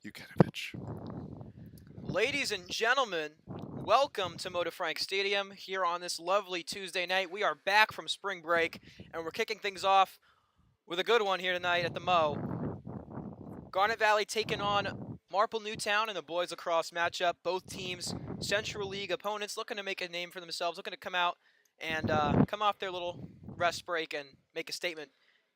Yukanovich. Ladies and gentlemen, welcome to Moda Frank Stadium here on this lovely Tuesday night. We are back from spring break and we're kicking things off with a good one here tonight at the Mo. Garnet Valley taking on Marple Newtown in the boys lacrosse matchup. Both teams, Central League opponents, looking to make a name for themselves, looking to come out and come off their little rest break and make a statement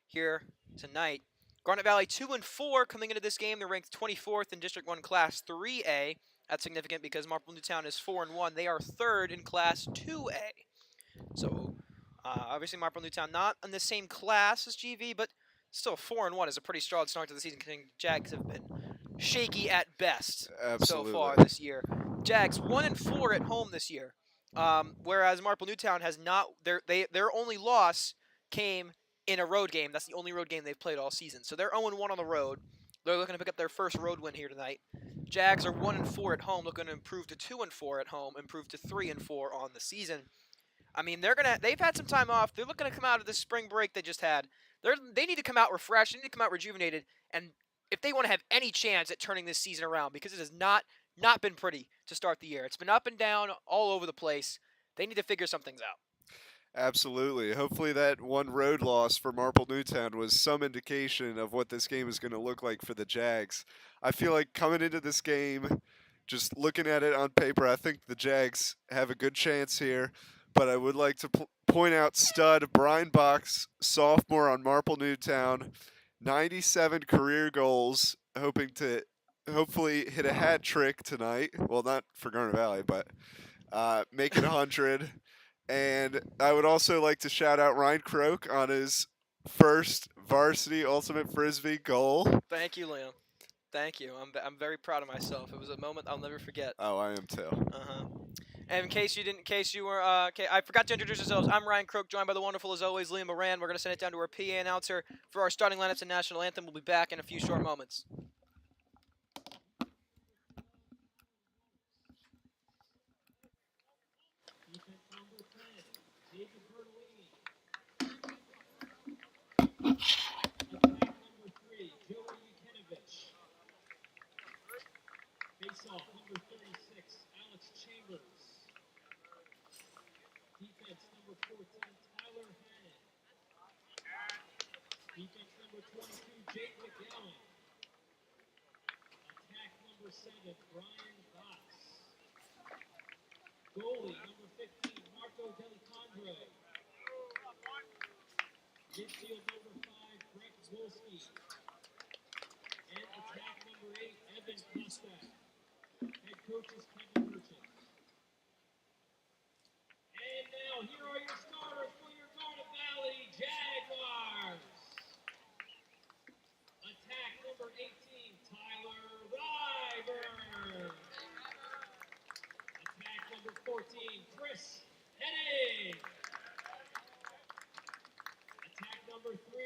here tonight. Garnet Valley 2-4 coming into this game. They're ranked 24th in District 1 Class 3A. That's significant because Marple Newtown is 4-1. They are third in Class 2A. So obviously Marple Newtown not in the same class as GV, but still 4-1 is a pretty strong start to the season. Jags have been shaky at best so far Absolutely. this year. Jags 1-4 at home this year, whereas Marple Newtown has not. Their only loss came in a road game. That's the only road game they've played all season. So they're 0-1 on the road. They're looking to pick up their first road win here tonight. Jags are 1-4 at home, looking to improve to 2-4 at home, improve to 3-4 on the season. I mean, they've had some time off. They're looking to come out of this spring break they just had. They need to come out refreshed. They need to come out rejuvenated. And if they want to have any chance at turning this season around, because it has not been pretty to start the year. It's been up and down all over the place. They need to figure some things out. Absolutely. Hopefully, that one road loss for Marple Newtown was some indication of what this game is going to look like for the Jags. I feel like coming into this game, just looking at it on paper, I think the Jags have a good chance here. But I would like to point out stud Brian Box, sophomore on Marple Newtown, 97 career goals, hoping to hopefully hit a hat trick tonight. Well, not for Garnet Valley, but make it 100. And I would also like to shout out Ryan Croak on his first varsity ultimate frisbee goal. Thank you, Liam. Thank you. I'm very proud of myself. It was a moment I'll never forget. Oh, I am too. Uh-huh. And in case you were, okay, I forgot to introduce ourselves. I'm Ryan Croak, joined by the wonderful, as always, Liam Moran. We're going to send it down to our PA announcer for our starting lineups and national anthem. We'll be back in a few short moments. Faceoff number 36, Alex Chambers. Defense number 14, Tyler Hannon. Defense number 22, Jake McGowan. Attack number 7, Brian Box. Goalie number 15, Marco Delicandro. Midfield number 5, Brett Wolski. And attack number 8, Evan Kostak. Head coach is Kevin Merchant. And now, here are your starters for your Garnet Valley Jaguars. Attack number 18, Tyler Ryburn. Attack number 14, Chris Hennig. Attack number 3,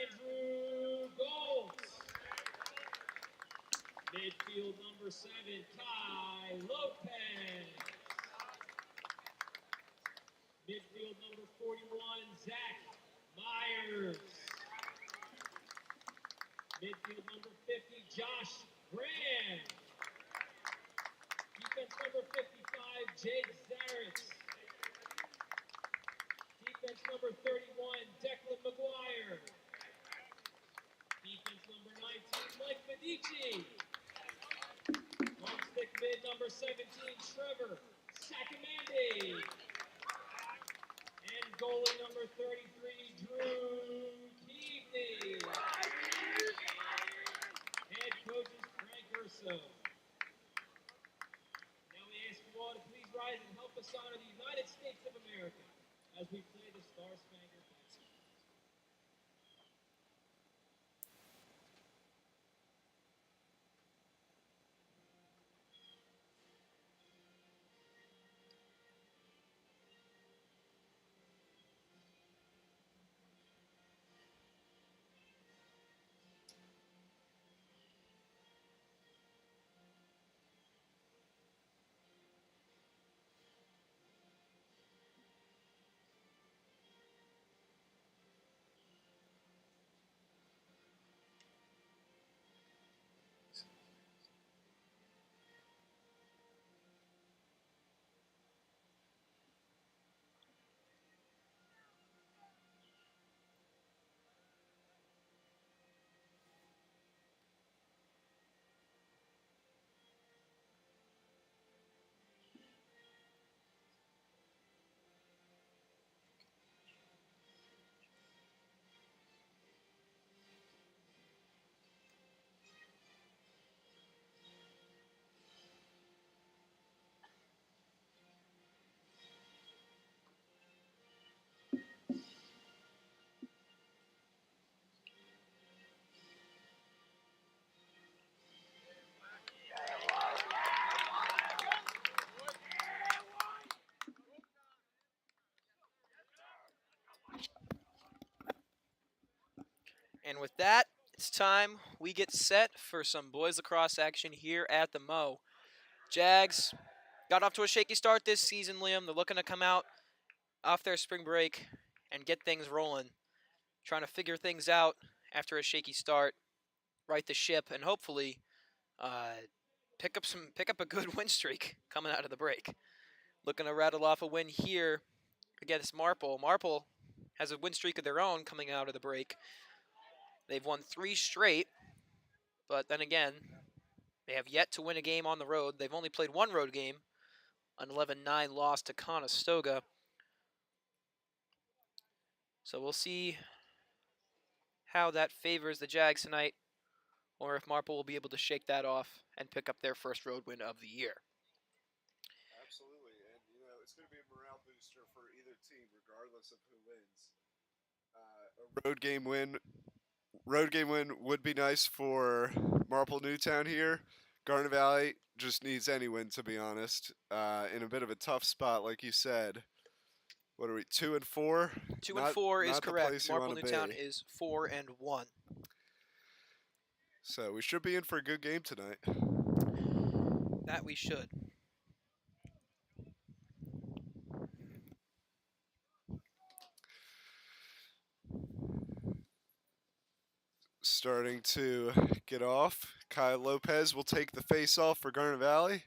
Andrew Goltz. Midfield number 7, Kai Lopez. Midfield number 41, Zach Myers. Midfield number 50, Josh Graham. Defense number 55, Jake Zaritz. Defense number 31, Declan McGuire. Defense number 19, Mike Medici. Long stick mid number 17, Trevor Sacamandi. And goalie number 33, Drew Keaveney. Head coach is Frank Urso. Now we ask you all to please rise and help us honor the United States of America as we play the Star Spangled Banner. And with that, it's time we get set for some boys lacrosse action here at the Mo. Jags got off to a shaky start this season, Liam. They're looking to come out off their spring break and get things rolling. Trying to figure things out after a shaky start, right the ship, and hopefully pick up a good win streak coming out of the break. Looking to rattle off a win here against Marple. Marple has a win streak of their own coming out of the break. They've won 3 straight, but then again, they have yet to win a game on the road. They've only played 1 road game, an 11-9 loss to Conestoga. So we'll see how that favors the Jags tonight, or if Marple will be able to shake that off and pick up their first road win of the year. Absolutely, and it's going to be a morale booster for either team, regardless of who wins. A road game win would be nice for Marple Newtown here. Garnet Valley just needs any win, to be honest. In a bit of a tough spot, like you said. What are we, 2 and 4? 2 and 4 is not the correct. place you Marple wanna Newtown be. is 4 and 1. So we should be in for a good game tonight. That we should. Starting to get off. Kyle Lopez will take the face off for Garnet Valley.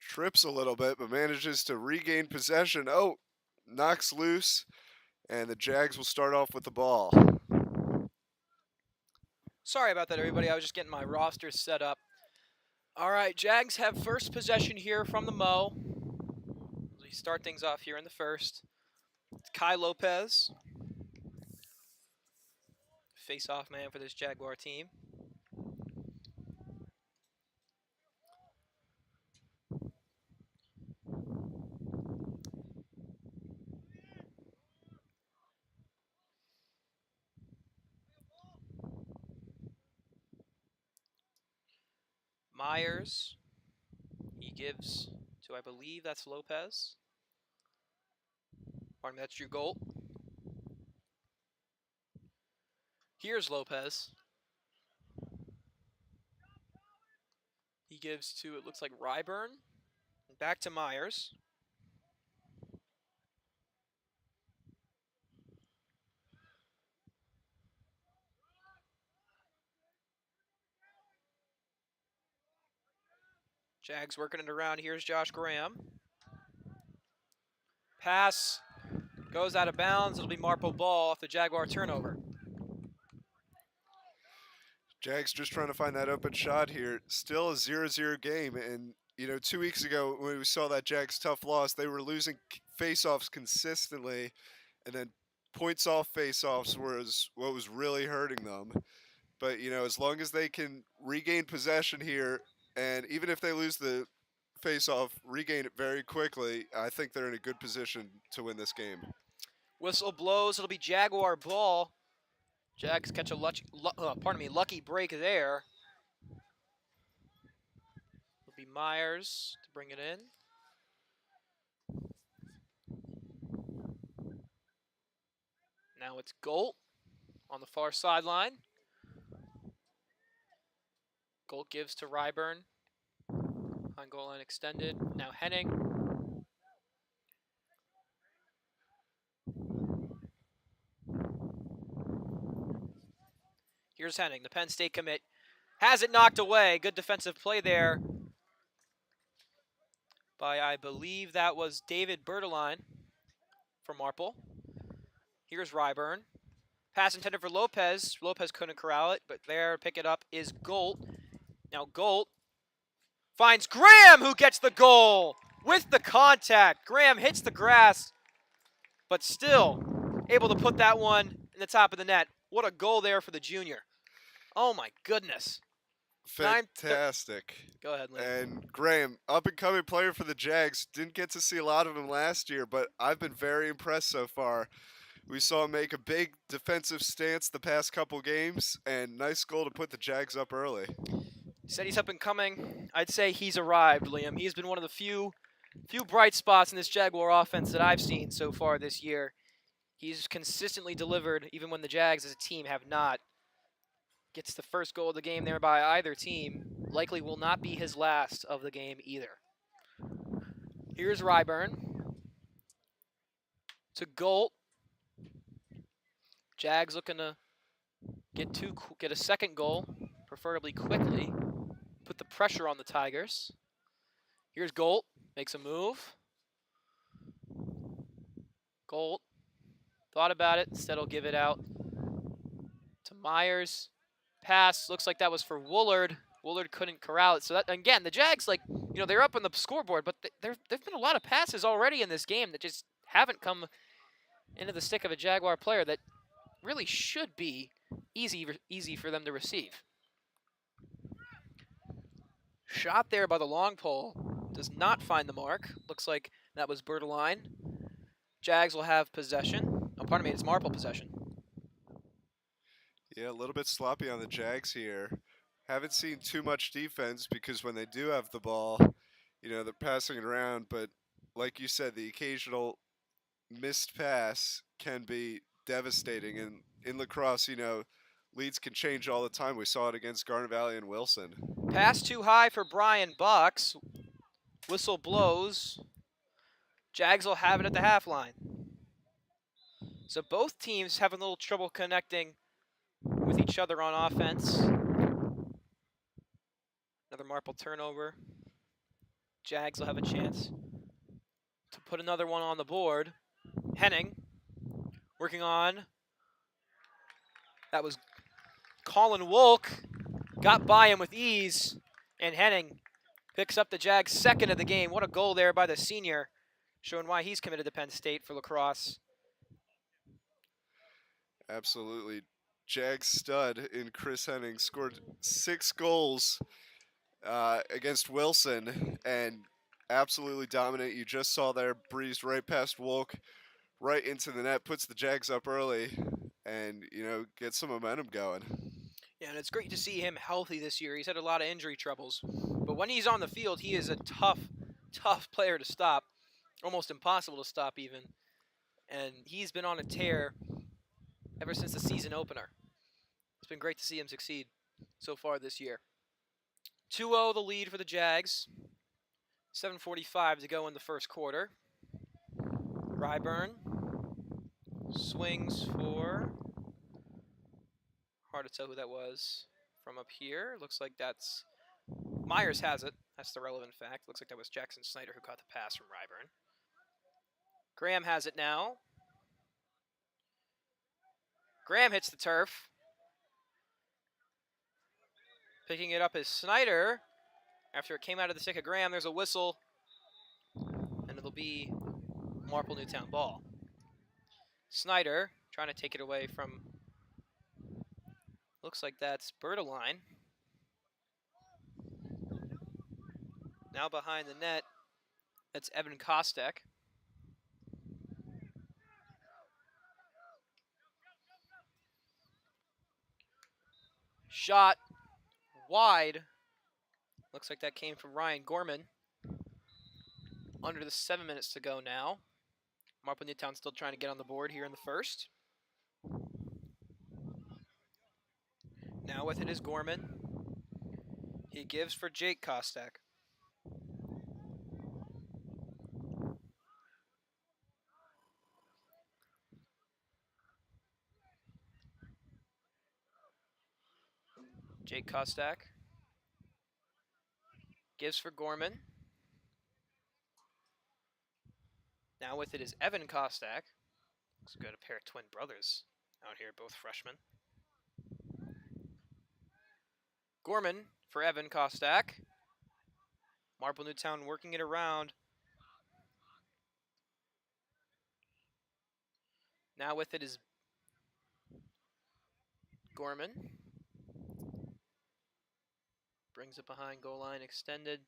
Trips a little bit, but manages to regain possession. Oh, knocks loose, and the Jags will start off with the ball. Sorry about that, everybody. I was just getting my roster set up. All right, Jags have first possession here from the Mo. We start things off here in the first. It's Kai Lopez, face-off man for this Jaguar team. Myers, he gives to, I believe that's Lopez. Pardon me, that's Drew Golt. Here's Lopez. He gives to, it looks like Ryburn. Back to Myers. Jags working it around. Here's Josh Graham. Pass goes out of bounds. It'll be Marple ball off the Jaguar turnover. Jags just trying to find that open shot here. Still a 0-0 game, and 2 weeks ago when we saw that Jags tough loss, they were losing face-offs consistently, and then points off face-offs was what was really hurting them. But as long as they can regain possession here, and even if they lose the face-off, regain it very quickly, I think they're in a good position to win this game. Whistle blows. It'll be Jaguar ball. Jags catch a lucky break there. It'll be Myers to bring it in. Now it's Golt on the far sideline. Golt gives to Ryburn. On goal line extended. Now Henning. Here's Henning, the Penn State commit. Has it knocked away. Good defensive play there by, I believe that was David Berteline from Marple. Here's Ryburn. Pass intended for Lopez. Lopez couldn't corral it, but there, pick it up is Golt. Now Golt finds Graham, who gets the goal with the contact. Graham hits the grass, but still able to put that one in the top of the net. What a goal there for the junior. Oh, my goodness. Fantastic. Go ahead, Liam. And Graham, up-and-coming player for the Jags. Didn't get to see a lot of him last year, but I've been very impressed so far. We saw him make a big defensive stance the past couple games, and nice goal to put the Jags up early. Said he's up and coming. I'd say he's arrived, Liam. He's been one of the few bright spots in this Jaguar offense that I've seen so far this year. He's consistently delivered, even when the Jags as a team have not. Gets the first goal of the game there by either team. Likely will not be his last of the game either. Here's Ryburn. To Golt. Jags looking to get a second goal, preferably quickly. Put the pressure on the Tigers. Here's Golt. Makes a move. Golt thought about it. Instead, he'll give it out to Myers. Pass. Looks like that was for Woolard. Woolard couldn't corral it. So that, again, the Jags, they're up on the scoreboard, but there've been a lot of passes already in this game that just haven't come into the stick of a Jaguar player that really should be easy for them to receive. Shot there by the long pole. Does not find the mark. Looks like that was Bertaline. Jags will have possession. Oh, pardon me, it's Marple possession. Yeah, a little bit sloppy on the Jags here. Haven't seen too much defense because when they do have the ball, they're passing it around. But like you said, the occasional missed pass can be devastating. And in lacrosse, leads can change all the time. We saw it against Garnet Valley and Wilson. Pass too high for Brian Bucks. Whistle blows. Jags will have it at the half line. So both teams having a little trouble connecting with each other on offense. Another Marple turnover. Jags will have a chance to put another one on the board. Henning working on. That was Colin Wolk. Got by him with ease. And Henning picks up the Jags' second of the game. What a goal there by the senior. Showing why he's committed to Penn State for lacrosse. Absolutely. Jags stud in Chris Henning scored 6 goals against Wilson and absolutely dominant. You just saw there, breezed right past Wolk, right into the net, puts the Jags up early, and gets some momentum going. Yeah, and it's great to see him healthy this year. He's had a lot of injury troubles, but when he's on the field, he is a tough player to stop, almost impossible to stop even. And he's been on a tear ever since the season opener. It's been great to see him succeed so far this year. 2-0 the lead for the Jags. 7:45 to go in the first quarter. Ryburn swings for, hard to tell who that was from up here. Looks like that's, Myers has it. That's the relevant fact. Looks like that was Jackson Snyder who caught the pass from Ryburn. Graham has it now. Graham hits the turf. Picking it up is Snyder. After it came out of the stick of Graham, there's a whistle. And it'll be Marple Newtown ball. Snyder trying to take it away from, looks like that's Bertaline. Now behind the net, that's Evan Kostek. Shot wide. Looks like that came from Ryan Gorman. Under the 7 minutes to go now. Marple Newtown still trying to get on the board here in the first. Now with it is Gorman. He gives for Jake Kostek. Jake Kostek gives for Gorman. Now with it is Evan Kostek. Looks good, a pair of twin brothers out here, both freshmen. Gorman for Evan Kostek. Marple Newtown working it around. Now with it is Gorman. Brings it behind goal line, extended.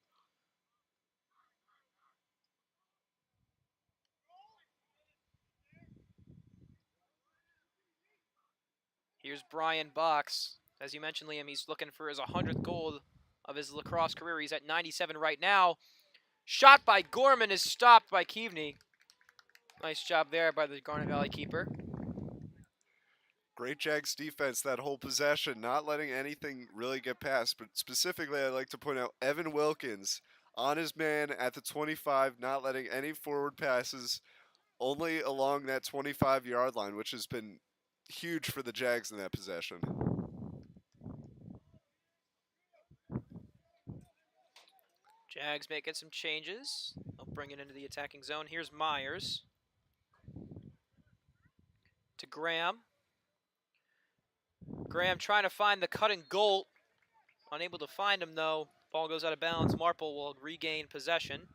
Here's Brian Box. As you mentioned, Liam, he's looking for his 100th goal of his lacrosse career. He's at 97 right now. Shot by Gorman is stopped by Keaveney. Nice job there by the Garnet Valley keeper. Great Jags defense that whole possession, not letting anything really get past. But specifically, I'd like to point out Evan Wilkins on his man at the 25, not letting any forward passes, only along that 25-yard line, which has been huge for the Jags in that possession. Jags making some changes. They'll bring it into the attacking zone. Here's Myers. To Graham. Graham trying to find the cutting goal. Unable to find him, though. Ball goes out of bounds. Marple will regain possession.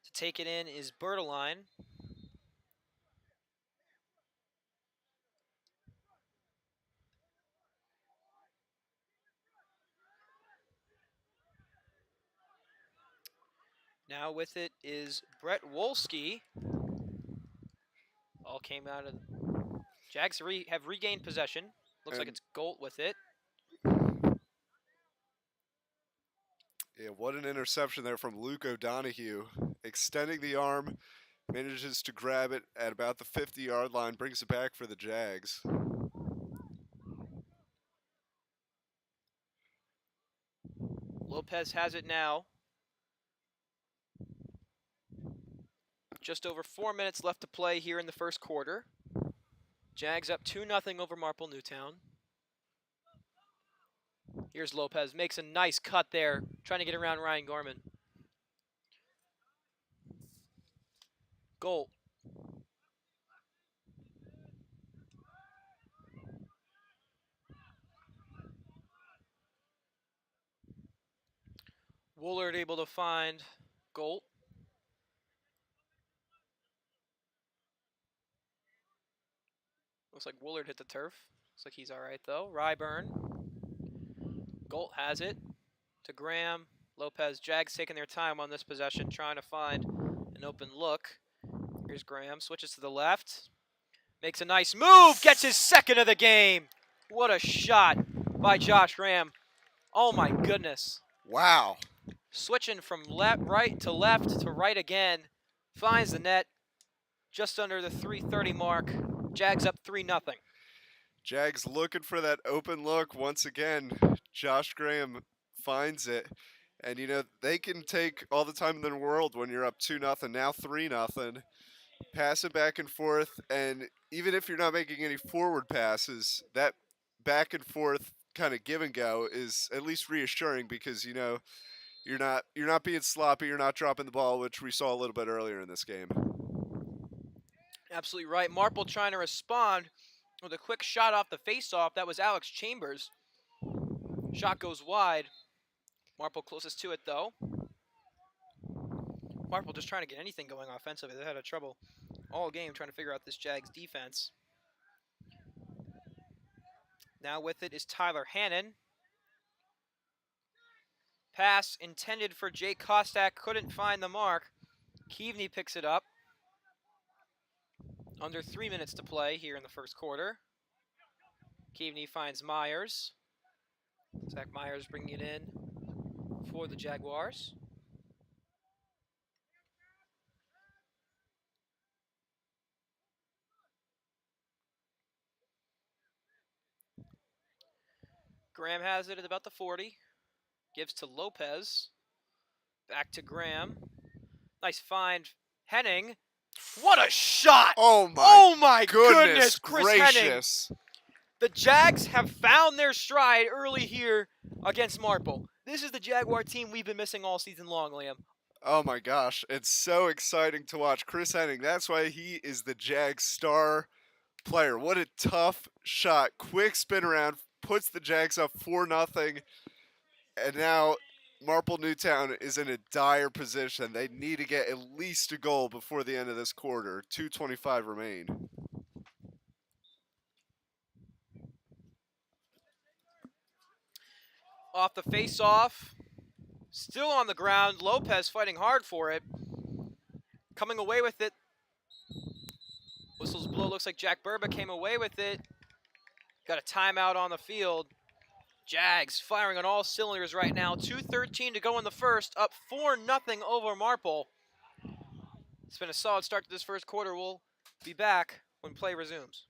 To take it in is Berteline. Now with it is Brett Wolski. All came out of... Jags have regained possession. Looks like it's Golt with it. Yeah, what an interception there from Luke O'Donoghue. Extending the arm, manages to grab it at about the 50-yard line, brings it back for the Jags. Lopez has it now. Just over 4 minutes left to play here in the first quarter. Jags up 2-0 over Marple Newtown. Here's Lopez, makes a nice cut there, trying to get around Ryan Gorman. Goal. Woolard able to find Golt. Looks like Woolard hit the turf. Looks like he's all right, though. Ryburn. Golt has it to Graham. Lopez. Jags taking their time on this possession, trying to find an open look. Here's Graham. Switches to the left. Makes a nice move. Gets his second of the game. What a shot by Josh Graham. Oh, my goodness. Wow. Switching from right to left to right again. Finds the net just under the 3:30 mark. Jags up 3-0. Jags looking for that open look once again. Josh Graham finds it. And, you know, they can take all the time in the world when you're up 2-0, now 3-0. Pass it back and forth. And even if you're not making any forward passes, that back and forth kind of give and go is at least reassuring because, you know, you're not being sloppy, you're not dropping the ball, which we saw a little bit earlier in this game. Absolutely right. Marple trying to respond with a quick shot off the faceoff. That was Alex Chambers. Shot goes wide. Marple closest to it, though. Marple just trying to get anything going offensively. They had a trouble all game trying to figure out this Jags defense. Now with it is Tyler Hannon. Pass intended for Jake Kostak. Couldn't find the mark. Keaveney picks it up. Under 3 minutes to play here in the first quarter. Keaveney finds Myers. Zach Myers bringing it in for the Jaguars. Graham has it at about the 40. Gives to Lopez. Back to Graham. Nice find. Henning. What a shot! Oh my goodness, Chris gracious. Henning. The Jags have found their stride early here against Marple. This is the Jaguar team we've been missing all season long, Liam. Oh my gosh, it's so exciting to watch Chris Henning. That's why he is the Jags star player. What a tough shot. Quick spin around, puts the Jags up 4-0. And now Marple Newtown is in a dire position. They need to get at least a goal before the end of this quarter. 2:25 remain. Off the face-off. Still on the ground. Lopez fighting hard for it. Coming away with it. Whistles blow. Looks like Jack Burba came away with it. Got a timeout on the field. Jags firing on all cylinders right now. 2:13 to go in the first, up 4-0 over Marple. It's been a solid start to this first quarter. We'll be back when play resumes.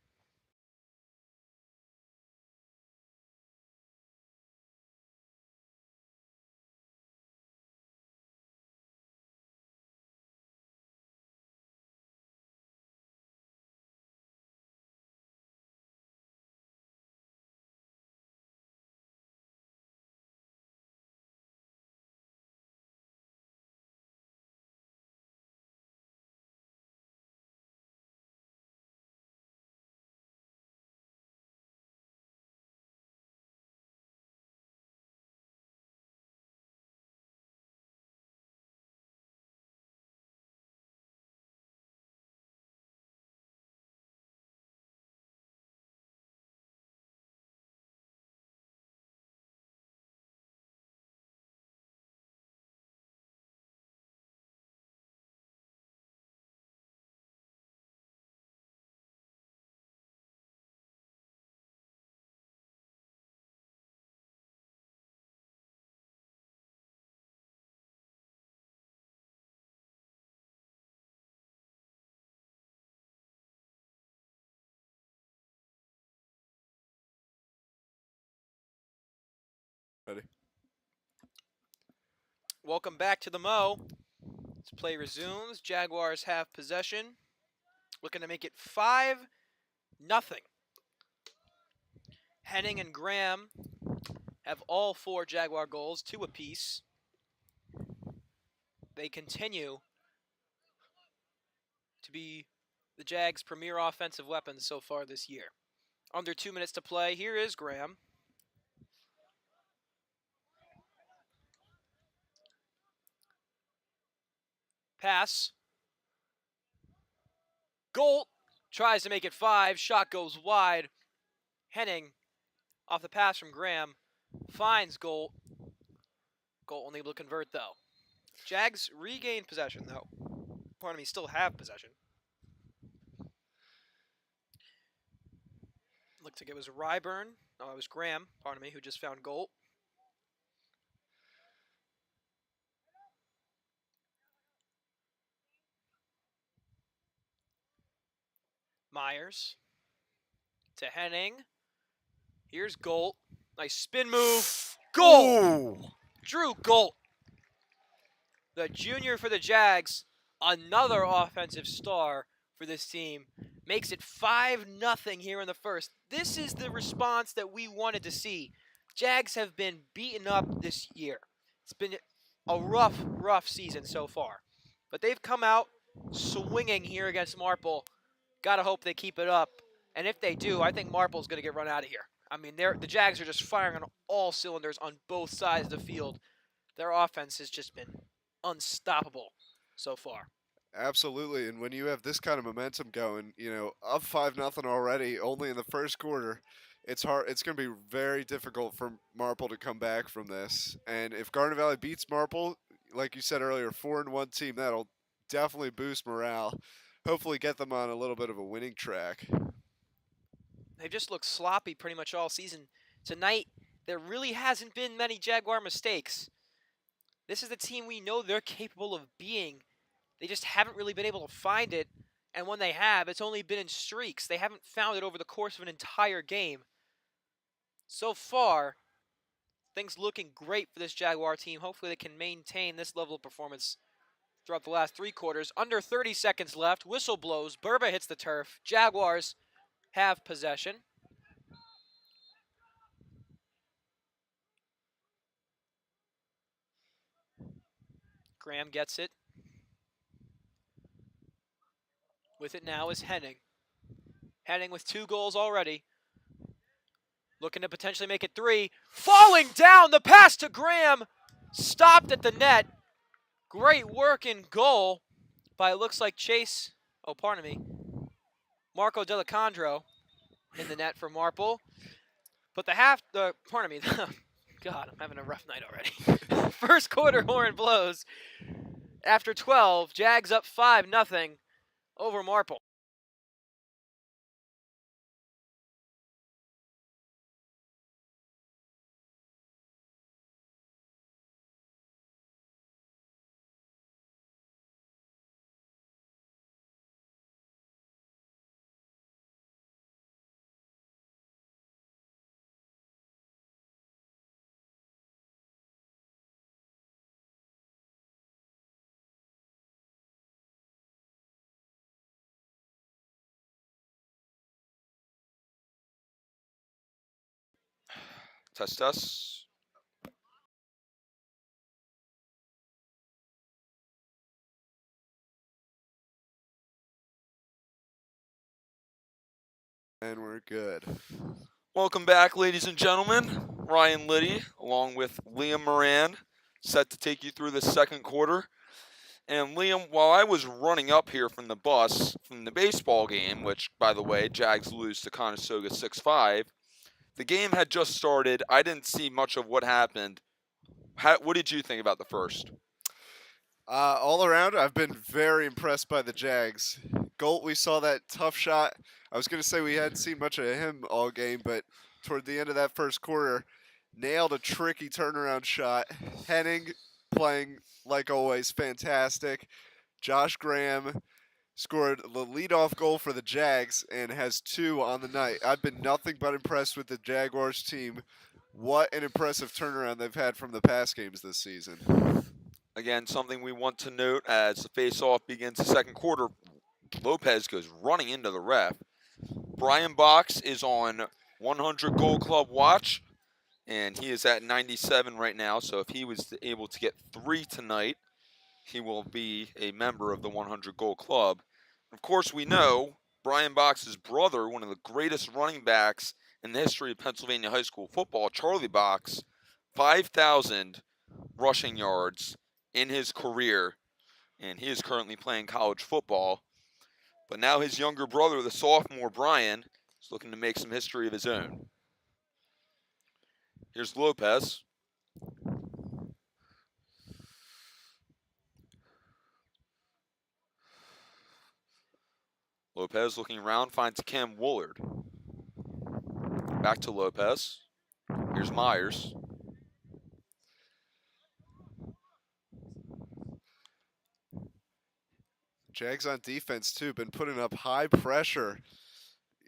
Ready? Welcome back to the Mo. As play resumes, Jaguars have possession. Looking to make it 5-0. Henning and Graham have all 4 Jaguar goals, 2 apiece. They continue to be the Jags' premier offensive weapons so far this year. Under 2 minutes to play. Here is Graham. Pass. Goal tries to make it 5. Shot goes wide. Henning, off the pass from Graham, finds Goal. Goal unable to convert, though. Jags regain possession, though. Pardon me, still have possession. Looked like it was Ryburn. No, it was Graham, pardon me, who just found Goal. Myers to Henning. Here's Goal. Nice spin move. Goal! Ooh. Drew Goal. The junior for the Jags, another offensive star for this team, makes it 5-0 here in the first. This is the response that we wanted to see. Jags have been beaten up this year. It's been a rough season so far. But they've come out swinging here against Marple. Gotta hope they keep it up. And if they do, I think Marple's going to get run out of here. I mean, the Jags are just firing on all cylinders on both sides of the field. Their offense has just been unstoppable so far. Absolutely, and when you have this kind of momentum going, up 5-0 already, only in the first quarter, it's hard. It's going to be very difficult for Marple to come back from this. And if Garnet Valley beats Marple, like you said earlier, 4-1 team, that'll definitely boost morale. Hopefully, get them on a little bit of a winning track. They've just looked sloppy pretty much all season. Tonight, there really hasn't been many Jaguar mistakes. This is the team we know they're capable of being. They just haven't really been able to find it, and when they have, it's only been in streaks. They haven't found it over the course of an entire game. So far, things looking great for this Jaguar team. Hopefully they can maintain this level of performance throughout the last 3 quarters. Under 30 seconds left. Whistle blows. Burba hits the turf. Jaguars have possession. Graham gets it. With it now is Henning. Henning with 2 goals already. Looking to potentially make it 3. Falling down, the pass to Graham. Stopped at the net. Great work in goal by, it looks like Chase, Marco Delicandro in the net for Marple. But God, I'm having a rough night already. First quarter horn blows. After 12, Jags up 5-0 over Marple. Test, test. And we're good. Welcome back, ladies and gentlemen. Ryan Liddy, along with Liam Moran, set to take you through the second quarter. And Liam, while I was running up here from the bus from the baseball game, which, by the way, Jags lose to Conestoga 6-5, the game had just started. I didn't see much of what happened. What did you think about the first? All around, I've been very impressed by the Jags. Golt, we saw that tough shot. I was going to say we hadn't seen much of him all game, but toward the end of that first quarter, nailed a tricky turnaround shot. Henning playing, like always, fantastic. Josh Graham scored the leadoff goal for the Jags and has 2 on the night. I've been nothing but impressed with the Jaguars team. What an impressive turnaround they've had from the past games this season. Again, something we want to note as the face-off begins the second quarter, Lopez goes running into the ref. Brian Box is on 100 Gold Club watch, and he is at 97 right now, so if he was able to get 3 tonight, he will be a member of the 100 Gold Club. Of course, we know Brian Box's brother, one of the greatest running backs in the history of Pennsylvania high school football, Charlie Box, 5,000 rushing yards in his career, and he is currently playing college football. But now his younger brother, the sophomore Brian, is looking to make some history of his own. Here's Lopez. Lopez looking around, finds Cam Woolard. Back to Lopez. Here's Myers. Jags on defense, too, been putting up high pressure.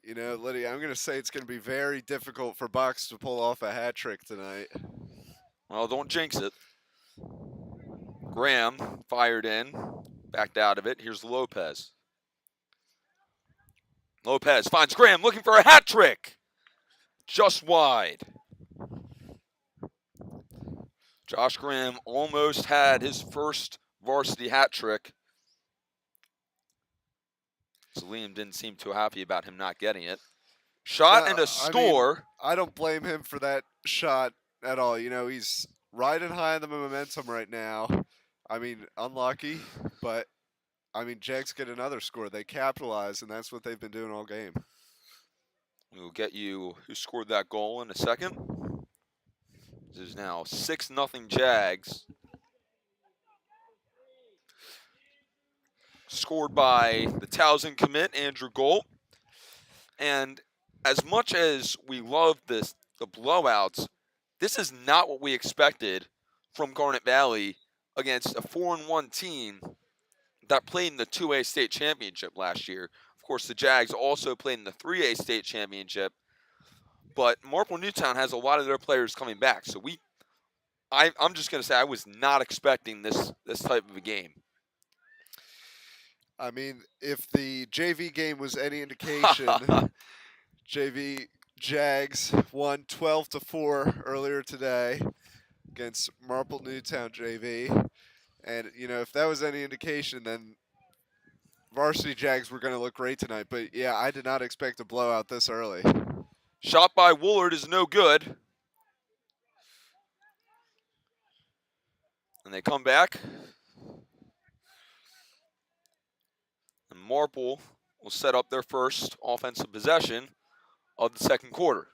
You know, Liddy, I'm going to say it's going to be very difficult for Box to pull off a hat trick tonight. Well, don't jinx it. Graham fired in, backed out of it. Here's Lopez. Lopez finds Graham looking for a hat trick. Just wide. Josh Graham almost had his first varsity hat trick. So Liam didn't seem too happy about him not getting it. Shot and a score. I don't blame him for that shot at all. You know, he's riding high on the momentum right now. I mean, unlucky, but I mean, Jags get another score. They capitalize, and that's what they've been doing all game. We will get you who scored that goal in a second. This is now 6-0 Jags. Scored by the Towson commit, Andrew Golt. And as much as we love the blowouts, this is not what we expected from Garnet Valley against a 4-1 team that played in the 2A state championship last year. Of course, the Jags also played in the 3A state championship, but Marple Newtown has a lot of their players coming back. So I'm just going to say I was not expecting this type of a game. I mean, if the JV game was any indication, JV Jags won 12-4 earlier today against Marple Newtown JV. And, you know, if that was any indication, then varsity Jags were going to look great tonight. But, yeah, I did not expect a blowout this early. Shot by Woolard is no good. And they come back. And Marple will set up their first offensive possession of the second quarter.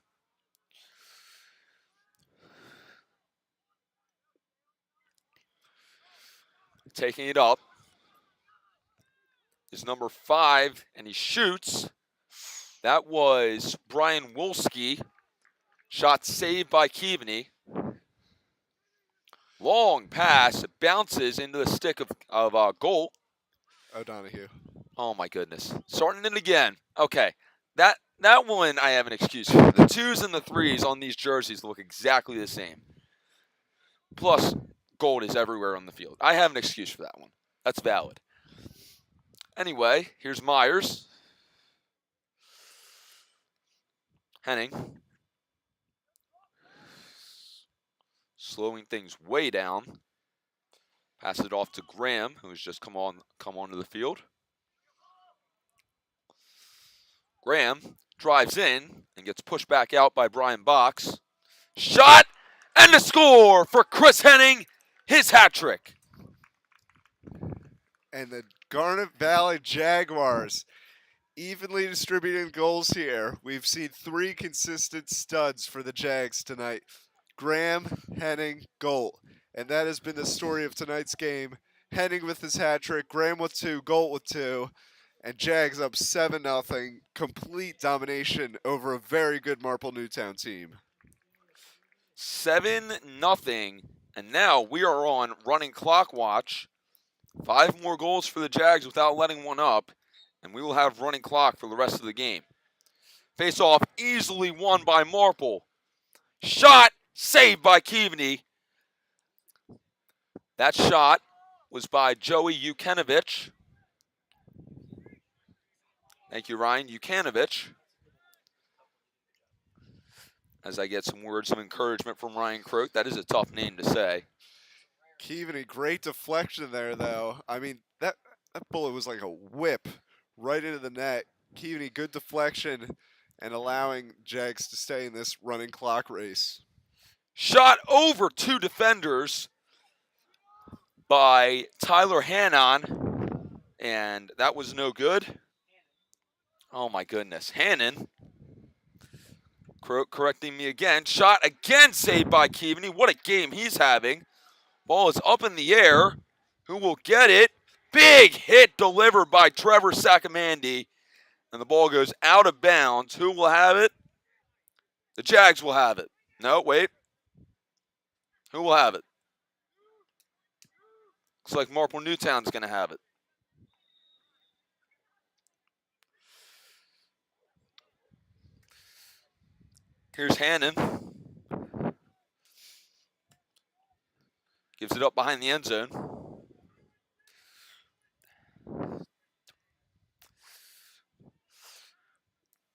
Taking it up is number 5, and he shoots. That was Brian Wolski. Shot saved by Keaveney. Long pass. It bounces into the stick of Golt. O'Donoghue. Oh, my goodness. Starting it again. Okay. That one I have an excuse for. The 2s and the 3s on these jerseys look exactly the same. Plus, gold is everywhere on the field. I have an excuse for that one. That's valid. Anyway, here's Myers. Henning. slowing things way down. Pass it off to Graham, who has just come onto the field. Graham drives in and gets pushed back out by Brian Box. Shot and the score for Chris Henning, his hat trick. And the Garnet Valley Jaguars evenly distributing goals here. We've seen 3 consistent studs for the Jags tonight. Graham, Henning, Golt. And that has been the story of tonight's game. Henning with his hat trick, Graham with 2, Golt with 2, and Jags up 7-0. Complete domination over a very good Marple Newtown team. 7-0. And now we are on running clock watch. 5 more goals for the Jags without letting one up, and we will have running clock for the rest of the game. Face-off easily won by Marple. Shot saved by Keaveney. That shot was by Joey Yukanovich. Thank you, Ryan Yukanovich. As I get some words of encouragement from Ryan Croak. That is a tough name to say. Keaveney, great deflection there, though. I mean, that bullet was like a whip right into the net. Keaveney, good deflection and allowing Jags to stay in this running clock race. Shot over 2 defenders by Tyler Hannon, and that was no good. Oh, my goodness. Hannon correcting me again. Shot again saved by Keaveney. What a game he's having. Ball is up in the air. Who will get it? Big hit delivered by Trevor Sacamandi. And the ball goes out of bounds. Who will have it? The Jags will have it. No, wait. Who will have it? Looks like Marple Newtown's going to have it. Here's Hannon. Gives it up behind the end zone.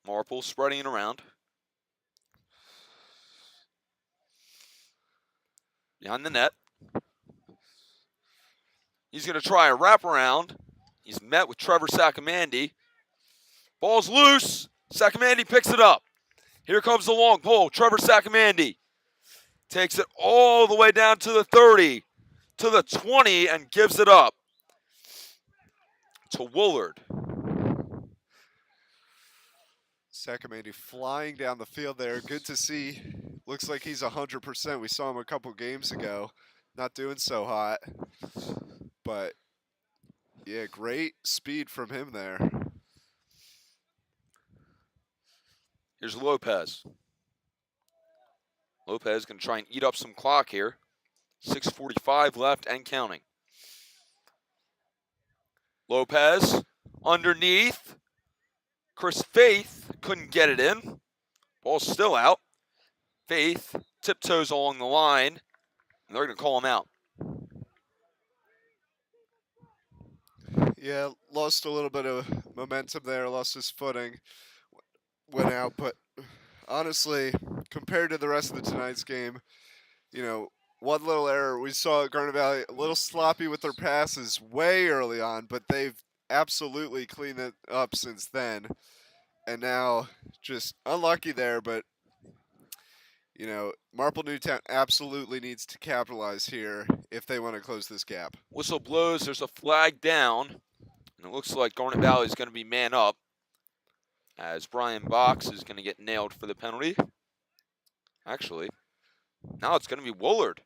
Marple spreading it around. Behind the net. He's going to try a wraparound. He's met with Trevor Sacamandi. Ball's loose. Sacamandi picks it up. Here comes the long pole. Trevor Sacamandi takes it all the way down to the 30, to the 20, and gives it up to Woolard. Sacamandi flying down the field there. Good to see. Looks like he's 100%. We saw him a couple games ago. Not doing so hot. But, yeah, great speed from him there. Here's Lopez. Lopez going to try and eat up some clock here. 6:45 left and counting. Lopez underneath. Chris Faith couldn't get it in. Ball's still out. Faith tiptoes along the line, and they're going to call him out. Yeah, lost a little bit of momentum there, lost his footing, went out. But honestly, compared to the rest of tonight's game, you know, one little error. We saw Garnet Valley a little sloppy with their passes way early on, but they've absolutely cleaned it up since then. And now just unlucky there, but, you know, Marple Newtown absolutely needs to capitalize here if they want to close this gap. Whistle blows. There's a flag down, and it looks like Garnet Valley is going to be man up as Brian Box is going to get nailed for the penalty. Actually, now it's going to be Woolard.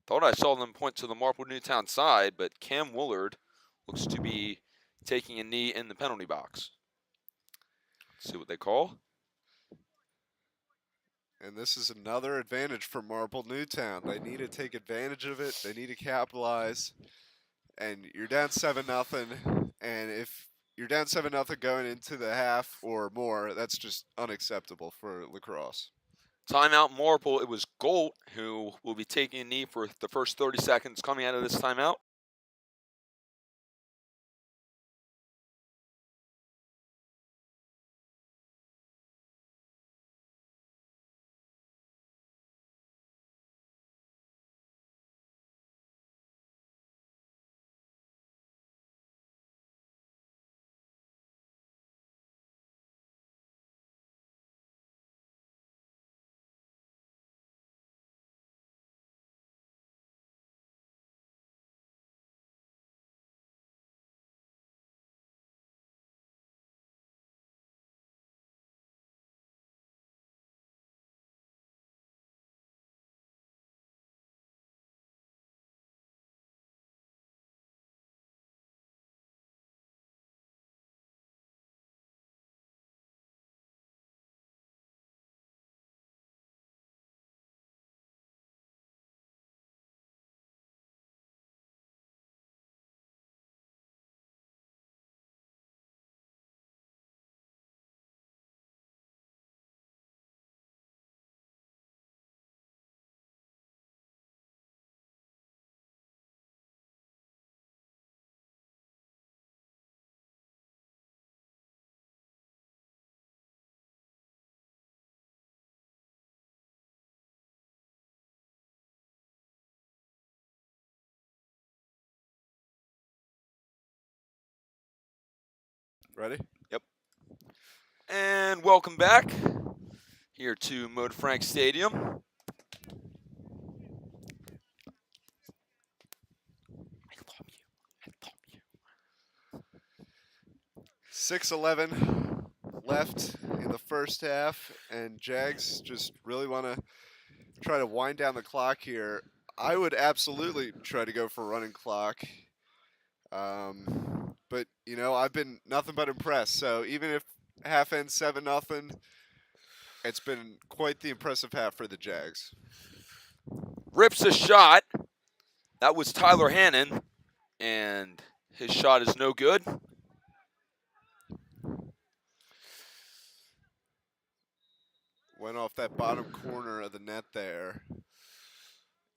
Thought I saw them point to the Marple Newtown side, but Cam Woolard looks to be taking a knee in the penalty box. Let's see what they call. And this is another advantage for Marple Newtown. They need to take advantage of it. They need to capitalize. And you're down 7-0. And if you're down 7-0 going into the half or more, that's just unacceptable for lacrosse. Timeout Marple. It was Golt who will be taking a knee for the first 30 seconds coming out of this timeout. Ready? And welcome back here to Motor Frank Stadium. I love you. I love you. 6:11 left in the first half, and Jags just really want to try to wind down the clock here. I would absolutely try to go for running clock. But I've been nothing but impressed. So even if half ends 7-0, it's been quite the impressive half for the Jags. Rips a shot. That was Tyler Hannon, and his shot is no good. Went off that bottom corner of the net there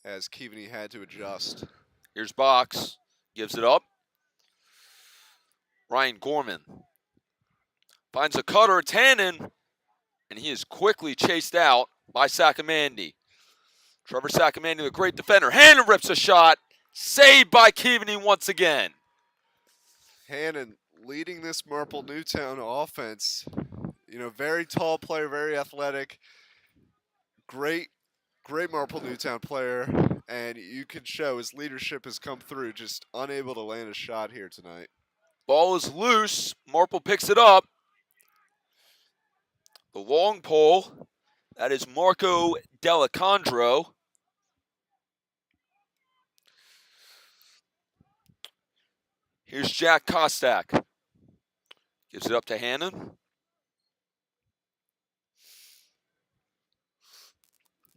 as Keaveney had to adjust. Here's Box. Gives it up. Ryan Gorman finds a cutter. It's Hannon, and he is quickly chased out by Sacamandi. Trevor Sacamandi, the great defender. Hannon rips a shot. Saved by Keaveney once again. Hannon leading this Marple Newtown offense. Very tall player, very athletic. Great Marple Newtown player. And you can show his leadership has come through, just unable to land a shot here tonight. Ball is loose. Marple picks it up. The long pole. That is Marco Delacondro. Here's Jack Kostak. Gives it up to Hannon.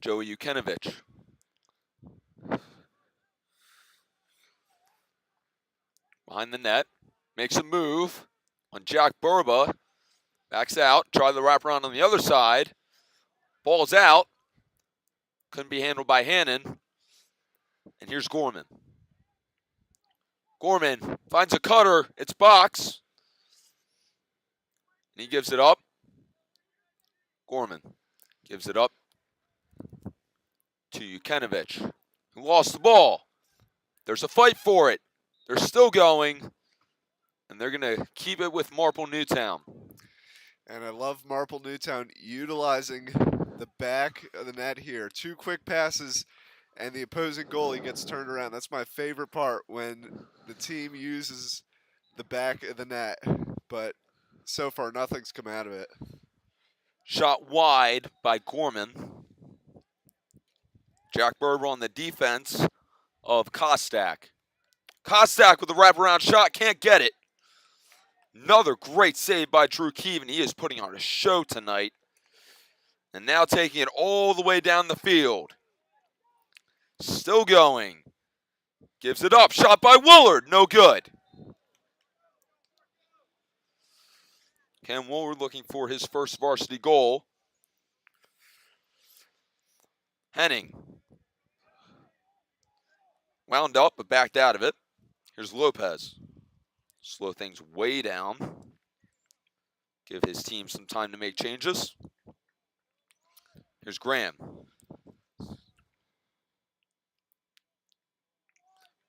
Joey Ukenovich. Behind the net. Makes a move on Jack Burba. Backs out. Try the wraparound on the other side. Ball's out. Couldn't be handled by Hannon. And here's Gorman. Gorman finds a cutter. It's Box. And he gives it up. Gorman gives it up to Ukenovich, who lost the ball. There's a fight for it. They're still going. And they're going to keep it with Marple Newtown. And I love Marple Newtown utilizing the back of the net here. 2 quick passes, and the opposing goalie gets turned around. That's my favorite part, when the team uses the back of the net. But so far, nothing's come out of it. Shot wide by Gorman. Jack Berber on the defense of Kostak. Kostak with a wraparound shot, can't get it. Another great save by Drew Keevan. He is putting on a show tonight. And now taking it all the way down the field. Still going. Gives it up. Shot by Willard. No good. Ken Willard looking for his first varsity goal. Henning. Wound up but backed out of it. Here's Lopez. Slow things way down. Give his team some time to make changes. Here's Graham.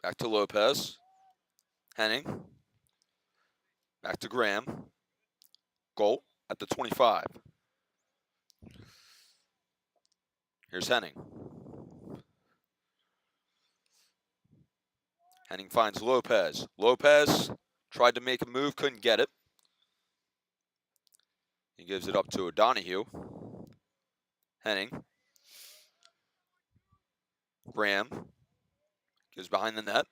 Back to Lopez. Henning. Back to Graham. Goal at the 25. Here's Henning. Henning finds Lopez. Lopez tried to make a move, couldn't get it. He gives it up to O'Donohue. Henning. Graham. Goes behind the net.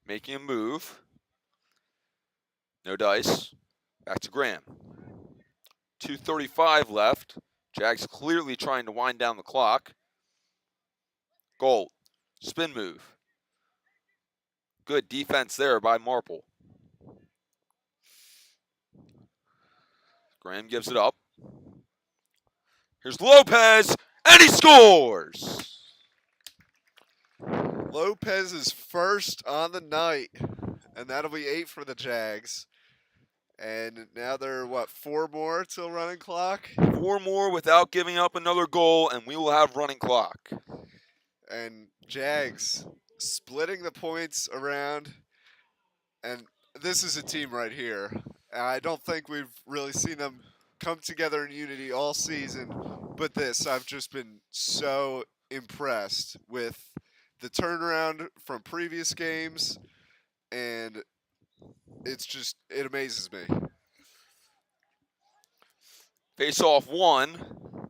Making a move. No dice. Back to Graham. 2:35 left. Jags clearly trying to wind down the clock. Goal. Spin move. Good defense there by Marple. Graham gives it up. Here's Lopez, and he scores! Lopez's first on the night, and that'll be 8 for the Jags. And now they're, 4 more till running clock? 4 more without giving up another goal, and we will have running clock. And Jags splitting the points around. And this is a team right here. I don't think we've really seen them come together in unity all season, but I've just been so impressed with the turnaround from previous games, and it amazes me. Face off one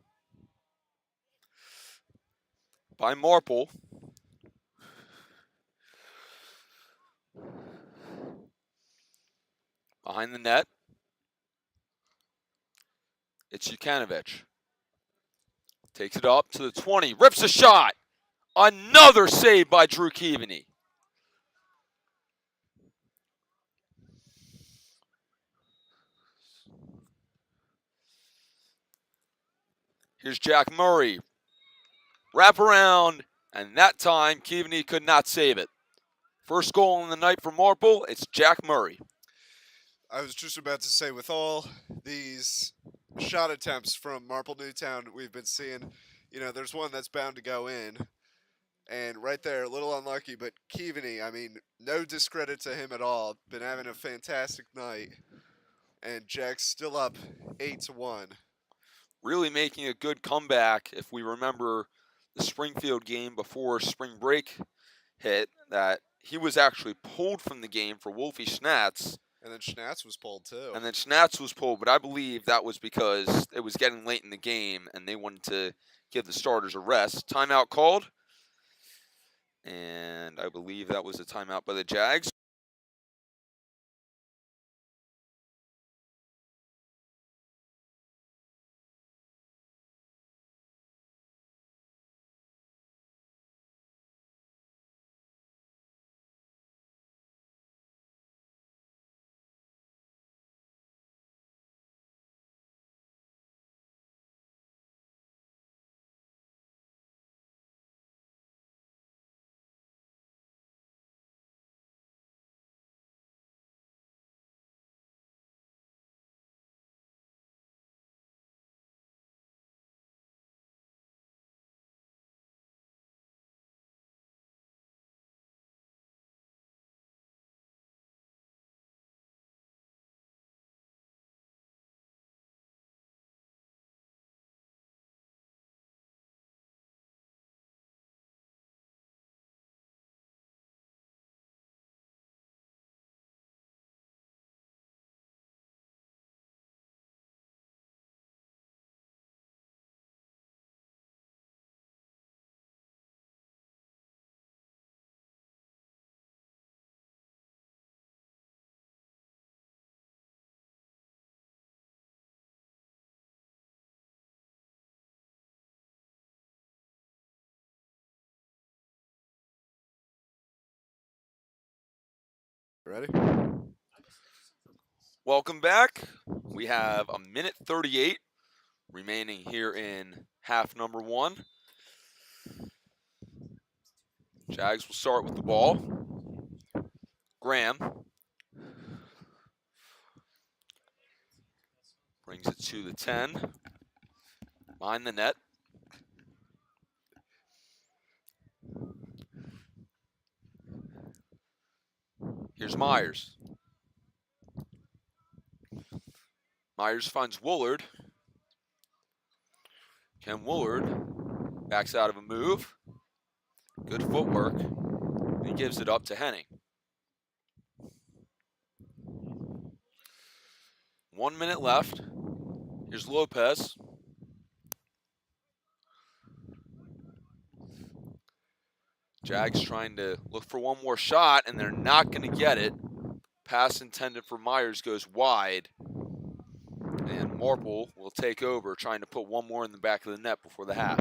by Marple. Behind the net, it's Jukanovic. Takes it up to the 20, rips a shot. Another save by Drew Keaveney. Here's Jack Murray. Wrap around, and that time Keaveney could not save it. First goal in the night for Marple, it's Jack Murray. I was just about to say, with all these shot attempts from Marple Newtown we've been seeing, there's one that's bound to go in. And right there, a little unlucky, but Keaveney, I mean, no discredit to him at all. Been having a fantastic night. And Jack's still up 8-1. Really making a good comeback. If we remember the Springfield game before spring break hit, that he was actually pulled from the game for Wolfie Schnatz. And then Schnatz was pulled too. But I believe that was because it was getting late in the game and they wanted to give the starters a rest. Timeout called. And I believe that was a timeout by the Jags. Ready? Welcome back. We have a minute 38 remaining here in half number one. Jags will start with the ball. Graham brings it to the 10. Behind the net. Here's Myers. Myers finds Woolard. Ken Woolard backs out of a move. Good footwork. He gives it up to Henning. 1 minute left. Here's Lopez. Jags trying to look for one more shot, and they're not going to get it. Pass intended for Myers goes wide. And Marple will take over, trying to put one more in the back of the net before the half.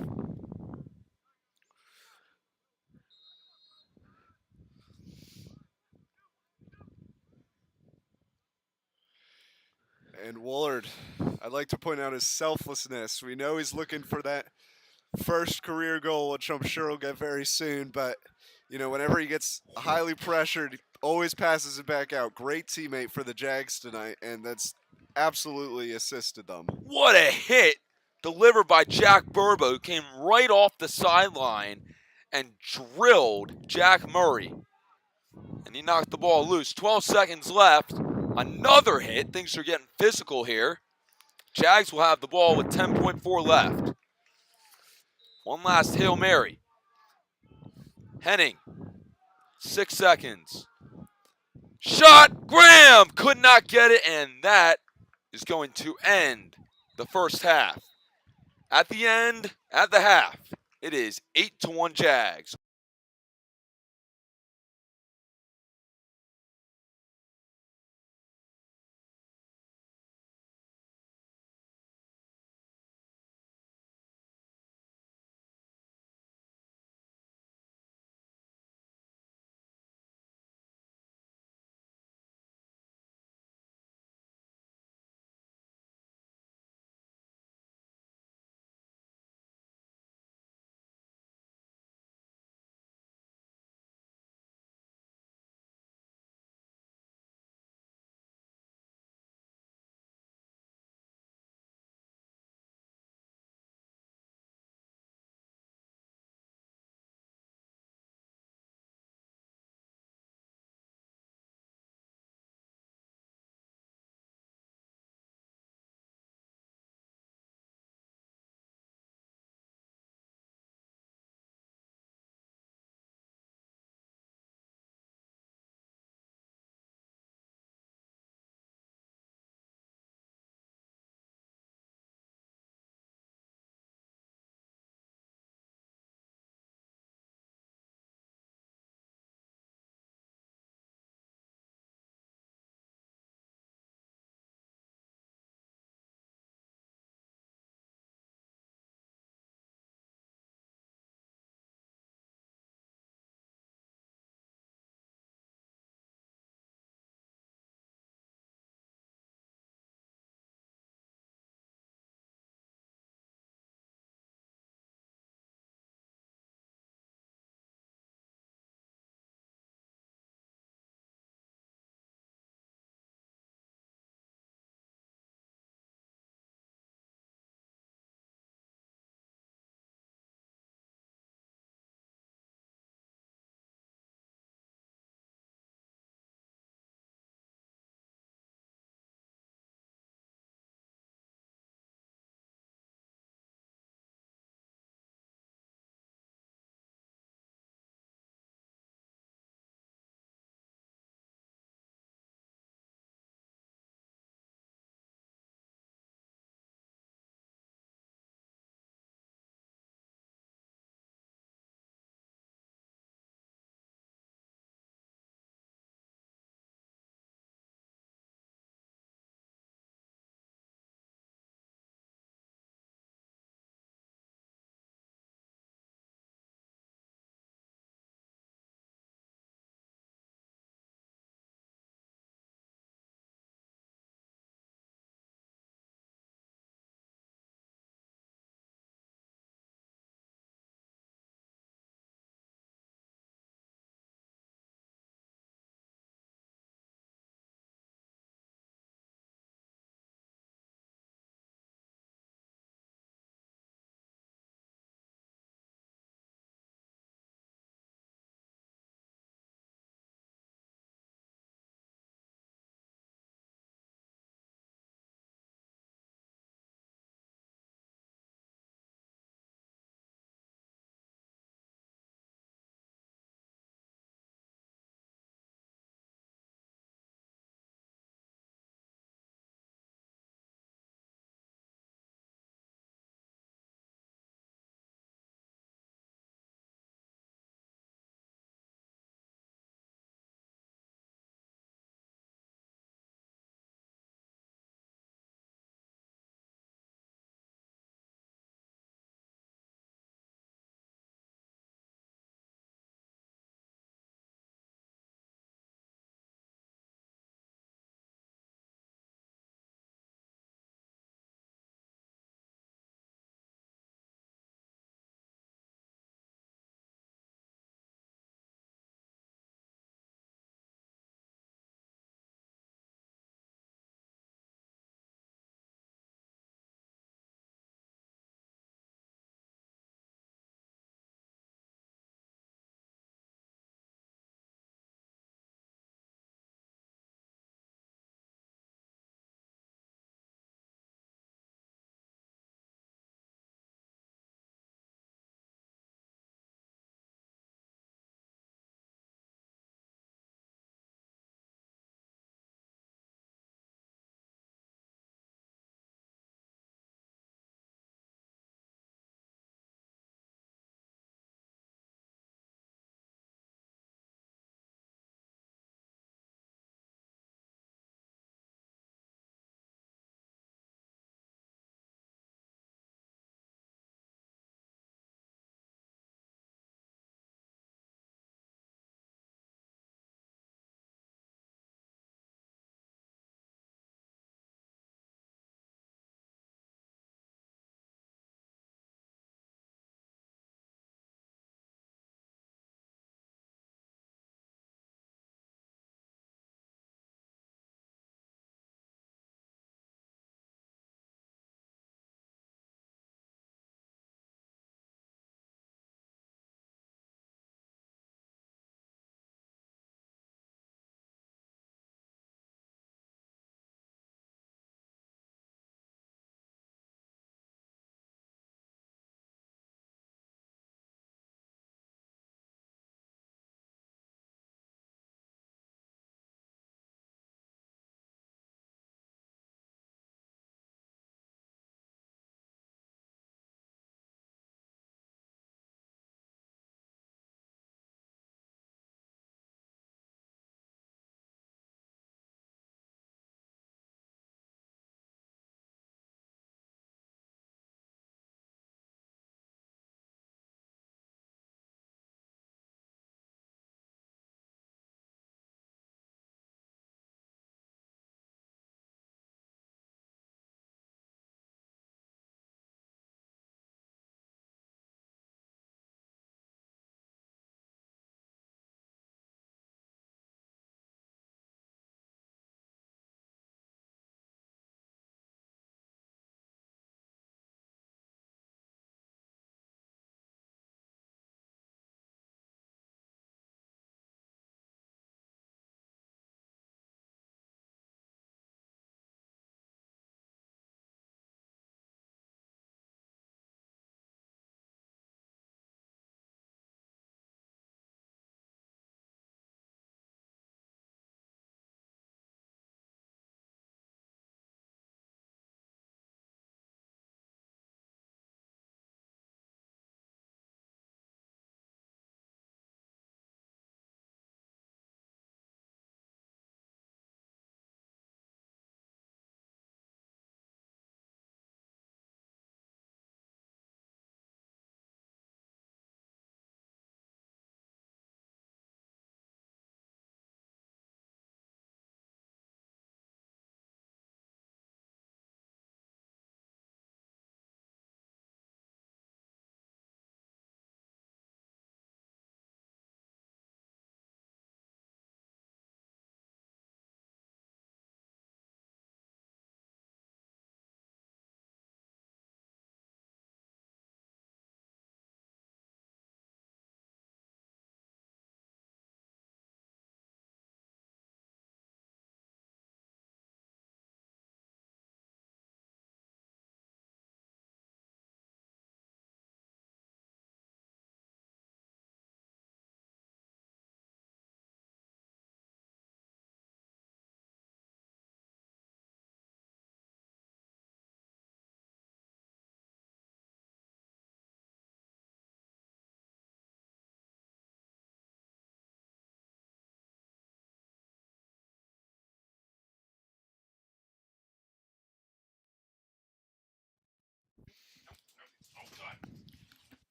And Woolard, I'd like to point out his selflessness. We know he's looking for that first career goal, which I'm sure he'll get very soon. But, whenever he gets highly pressured, he always passes it back out. Great teammate for the Jags tonight, and that's absolutely assisted them. What a hit delivered by Jack Burbo, who came right off the sideline and drilled Jack Murray. And he knocked the ball loose. 12 seconds left. Another hit. Things are getting physical here. Jags will have the ball with 10.4 left. One last Hail Mary. Henning, 6 seconds. Shot, Graham could not get it, and that is going to end the first half. At the end, at the half, it is 8-1 Jags.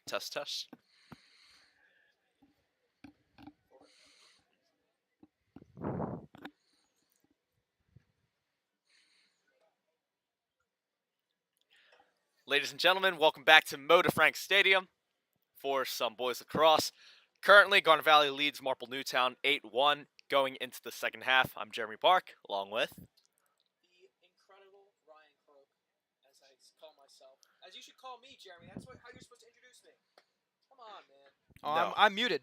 Test, test. Ladies and gentlemen, welcome back to Mo Frank Stadium for some boys lacrosse. Currently, Garnet Valley leads Marple Newtown 8-1 going into the second half. I'm Jeremy Park, along with The incredible Ryan Croak, as I call myself. As you should call me, Jeremy. That's how you're supposed to introduce me. Come on, man. Oh, No. I'm muted.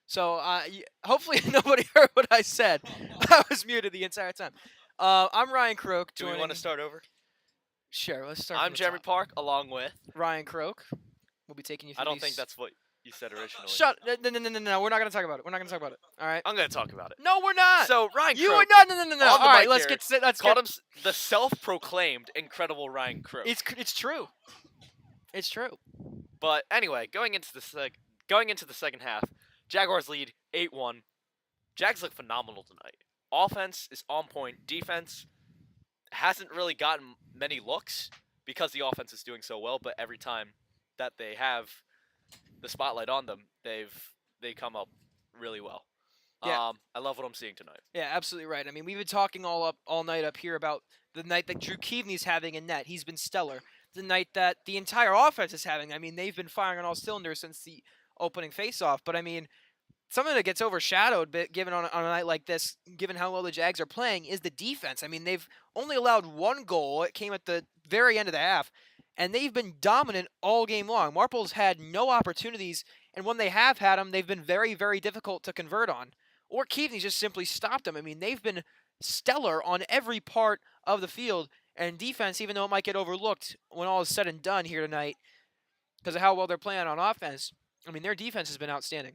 So hopefully nobody heard what I said. I was muted the entire time. I'm Ryan Croak. Do we want to start over? Sure, let's start. I'm from the Jeremy top. Park, along with. Ryan Croak. We'll be taking you through I don't these- think that's what you said originally. Shut. No. We're not gonna talk about it. We're not gonna talk about it. All right. I'm going to talk about it. No, we're not. So, Ryan you Croak were no. on All the right, mic let's here get. Let's called get. him the self-proclaimed incredible Ryan Croak. It's true. It's true. But anyway, going into the second half, Jaguars lead 8-1. Jags look phenomenal tonight. Offense is on point. Defense hasn't really gotten many looks because the offense is doing so well, but every time that they have the spotlight on them, they come up really well. Yeah. I love what I'm seeing tonight. Yeah, absolutely right. I mean, we've been talking all night up here about the night that Drew Keaveney's having in net. He's been stellar. The night that the entire offense is having. I mean, they've been firing on all cylinders since the opening faceoff. But I mean, something that gets overshadowed, given on a night like this, given how well the Jags are playing, is the defense. I mean, they've only allowed one goal. It came at the very end of the half, and they've been dominant all game long. Marple's had no opportunities, and when they have had them, they've been very, very difficult to convert on. Or Keaveney just simply stopped them. I mean, they've been stellar on every part of the field, and defense, even though it might get overlooked when all is said and done here tonight, because of how well they're playing on offense, I mean, their defense has been outstanding.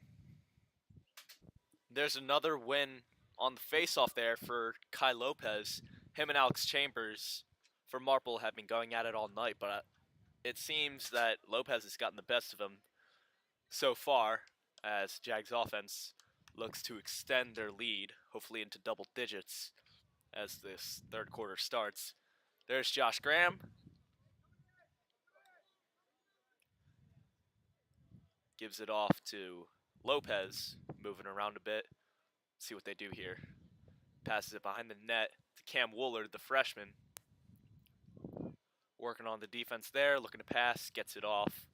There's another win on the face-off there for Kai Lopez. Him and Alex Chambers for Marple have been going at it all night, but it seems that Lopez has gotten the best of him so far as Jags offense looks to extend their lead, hopefully into double digits as this third quarter starts. There's Josh Graham. Gives it off to Lopez, moving around a bit. See what they do here. Passes it behind the net to Cam Woolard, the freshman. Working on the defense there, looking to pass, gets it off.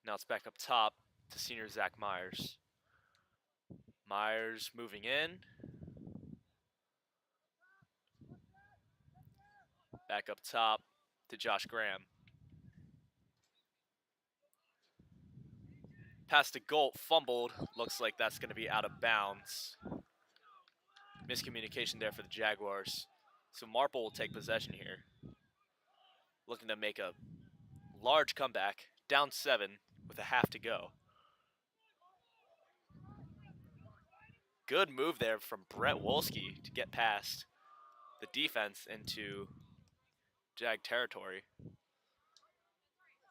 Now it's back up top to senior Zach Myers. Myers moving in. Back up top to Josh Graham. Pass to Golt, fumbled. Looks like that's going to be out of bounds. Miscommunication there for the Jaguars. So Marple will take possession here. Looking to make a large comeback. Down 7 with a half to go. Good move there from Brett Wolski to get past the defense into Jag territory.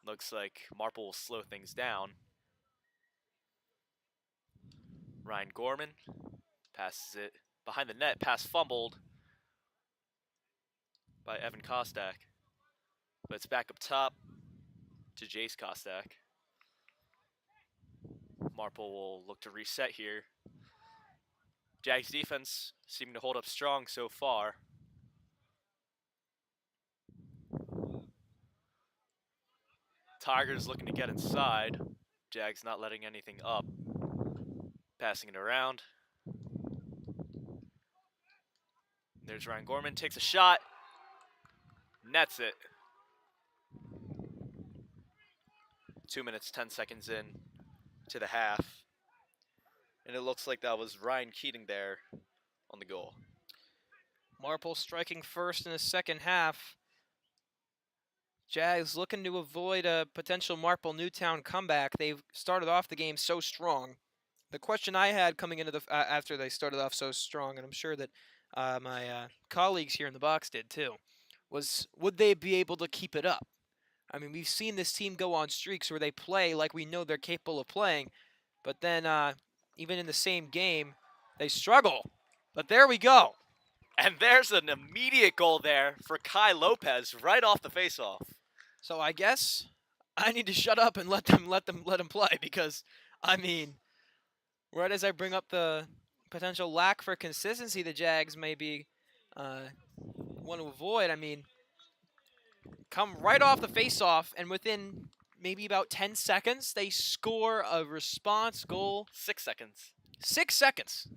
Looks like Marple will slow things down. Ryan Gorman passes it behind the net. Pass fumbled by Evan Kostak. But it's back up top to Jace Kostak. Marple will look to reset here. Jags defense seeming to hold up strong so far. Tigers looking to get inside. Jags not letting anything up. Passing it around. There's Ryan Gorman, takes a shot. Nets it. 2 minutes, 10 seconds in to the half. And it looks like that was Ryan Keating there on the goal. Marple striking first in the second half. Jags looking to avoid a potential Marple Newtown comeback. They've started off the game so strong. The question I had coming into the after they started off so strong, and I'm sure that my colleagues here in the box did too, was would they be able to keep it up? I mean, we've seen this team go on streaks where they play like we know they're capable of playing, but then even in the same game, they struggle. But there we go. And there's an immediate goal there for Kai Lopez right off the faceoff. So I guess I need to shut up and let them play because, I mean, right as I bring up the potential lack for consistency the Jags may be want to avoid, I mean, come right off the face-off, and within maybe about 10 seconds, they score a response goal. 6 seconds. 6 seconds.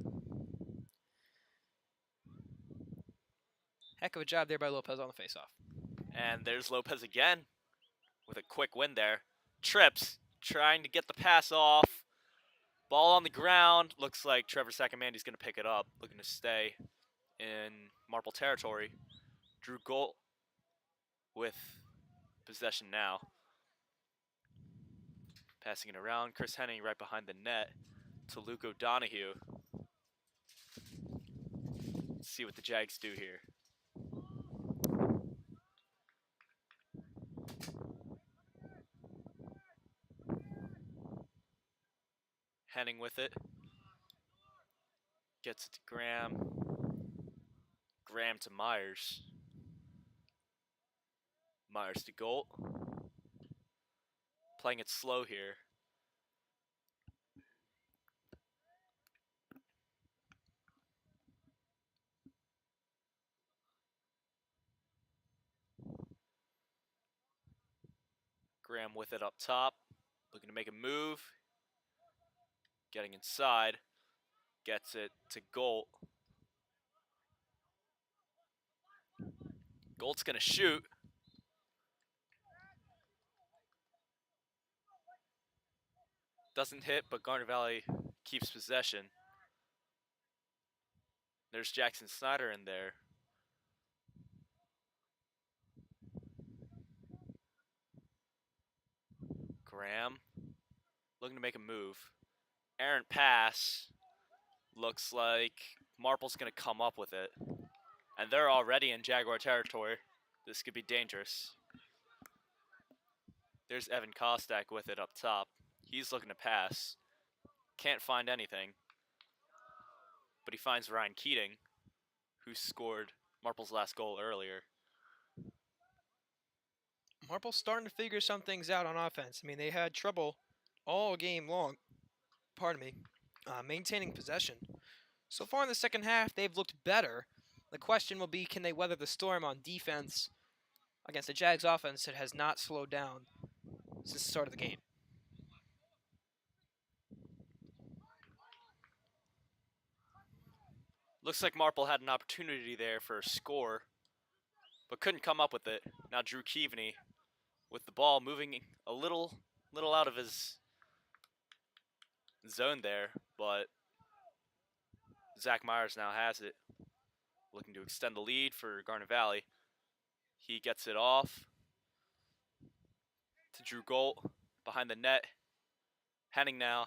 Heck of a job there by Lopez on the face-off. And there's Lopez again with a quick win there. Trips, trying to get the pass off. Ball on the ground. Looks like Trevor Saccomandi's going to pick it up, looking to stay in Marple territory. Drew Golt with possession now. Passing it around. Chris Henning right behind the net to Luke O'Donoghue. Let's see what the Jags do here. Henning with it. Gets it to Graham. Graham to Myers. Myers to Golt. Playing it slow here. Graham with it up top. Looking to make a move. Getting inside. Gets it to Golt. Golt's going to shoot. Doesn't hit, but Garnet Valley keeps possession. There's Jackson Snyder in there. Graham looking to make a move. Errant pass. Looks like Marple's going to come up with it. And they're already in Jaguar territory. This could be dangerous. There's Evan Kostak with it up top. He's looking to pass. Can't find anything. But he finds Ryan Keating, who scored Marple's last goal earlier. Marple's starting to figure some things out on offense. I mean, they had trouble all game long, maintaining possession. So far in the second half, they've looked better. The question will be, can they weather the storm on defense against the Jags offense that has not slowed down since the start of the game? Looks like Marple had an opportunity there for a score, but couldn't come up with it. Now Drew Keaveney with the ball moving a little out of his zone there, but Zach Myers now has it. Looking to extend the lead for Garnet Valley. He gets it off to Drew Golt behind the net. Henning now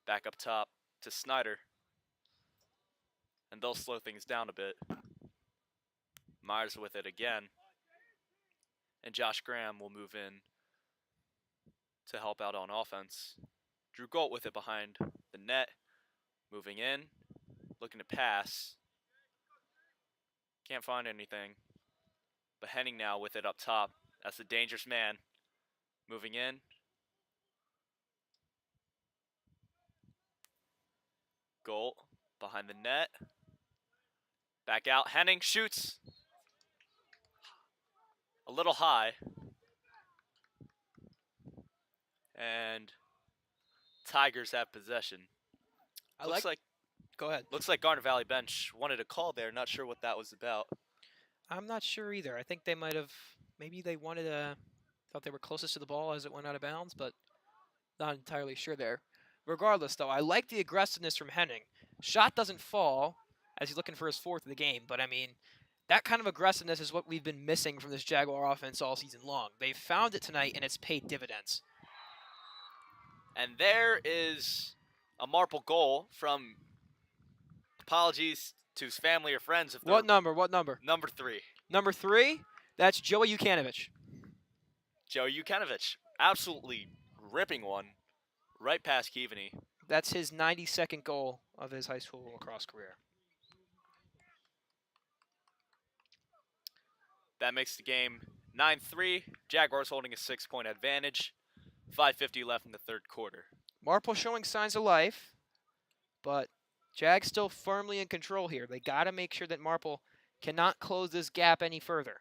back up top to Snyder. And they'll slow things down a bit. Myers with it again. And Josh Graham will move in to help out on offense. Drew Golt with it behind the net. Moving in. Looking to pass. Can't find anything. But Henning now with it up top. That's the dangerous man. Moving in. Golt behind the net. Back out. Henning shoots. A little high. And Tigers have possession. Go ahead. Looks like Garnet Valley bench wanted a call there. Not sure what that was about. I'm not sure either. I think they might have, maybe they wanted thought they were closest to the ball as it went out of bounds, but not entirely sure there. Regardless, though, I like the aggressiveness from Henning. Shot doesn't fall as he's looking for his fourth of the game, but I mean, that kind of aggressiveness is what we've been missing from this Jaguar offense all season long. They've found it tonight, and it's paid dividends. And there is a Marple goal from, apologies to his family or friends. If What number? What number? Number 3. Number 3, that's Joey Ukanovich. Joe Ukanovich. Absolutely ripping one right past Keaveney. That's his 92nd goal of his high school lacrosse career. That makes the game 9-3. Jaguars holding a 6-point advantage. 5:50 left in the third quarter. Marple showing signs of life, but Jags still firmly in control here. They got to make sure that Marple cannot close this gap any further.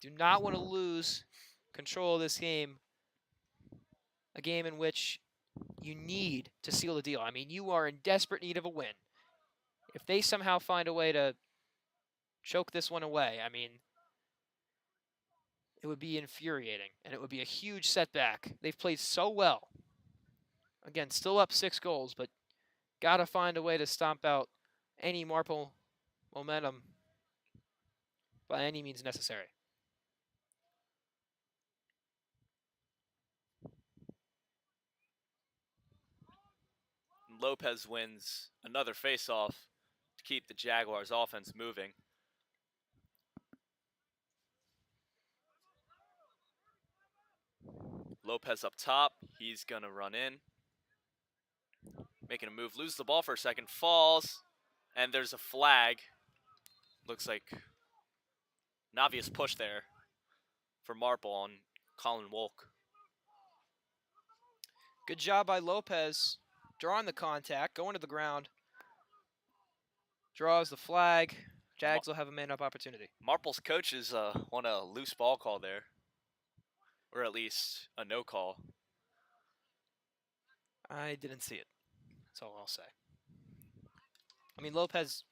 Do not want to lose control of this game, a game in which you need to seal the deal. I mean, you are in desperate need of a win. If they somehow find a way to choke this one away, I mean, it would be infuriating, and it would be a huge setback. They've played so well. Again, still up 6 goals, but got to find a way to stomp out any Marple momentum by any means necessary. Lopez wins another faceoff to keep the Jaguars' offense moving. Lopez up top. He's going to run in. Making a move. Loses the ball for a second. Falls. And there's a flag. Looks like an obvious push there for Marple on Colin Wolk. Good job by Lopez, drawing the contact, going to the ground. Draws the flag. Jags will have a man-up opportunity. Marple's coaches want a loose ball call there. Or at least a no call. I didn't see it. That's all I'll say. I mean, Lopez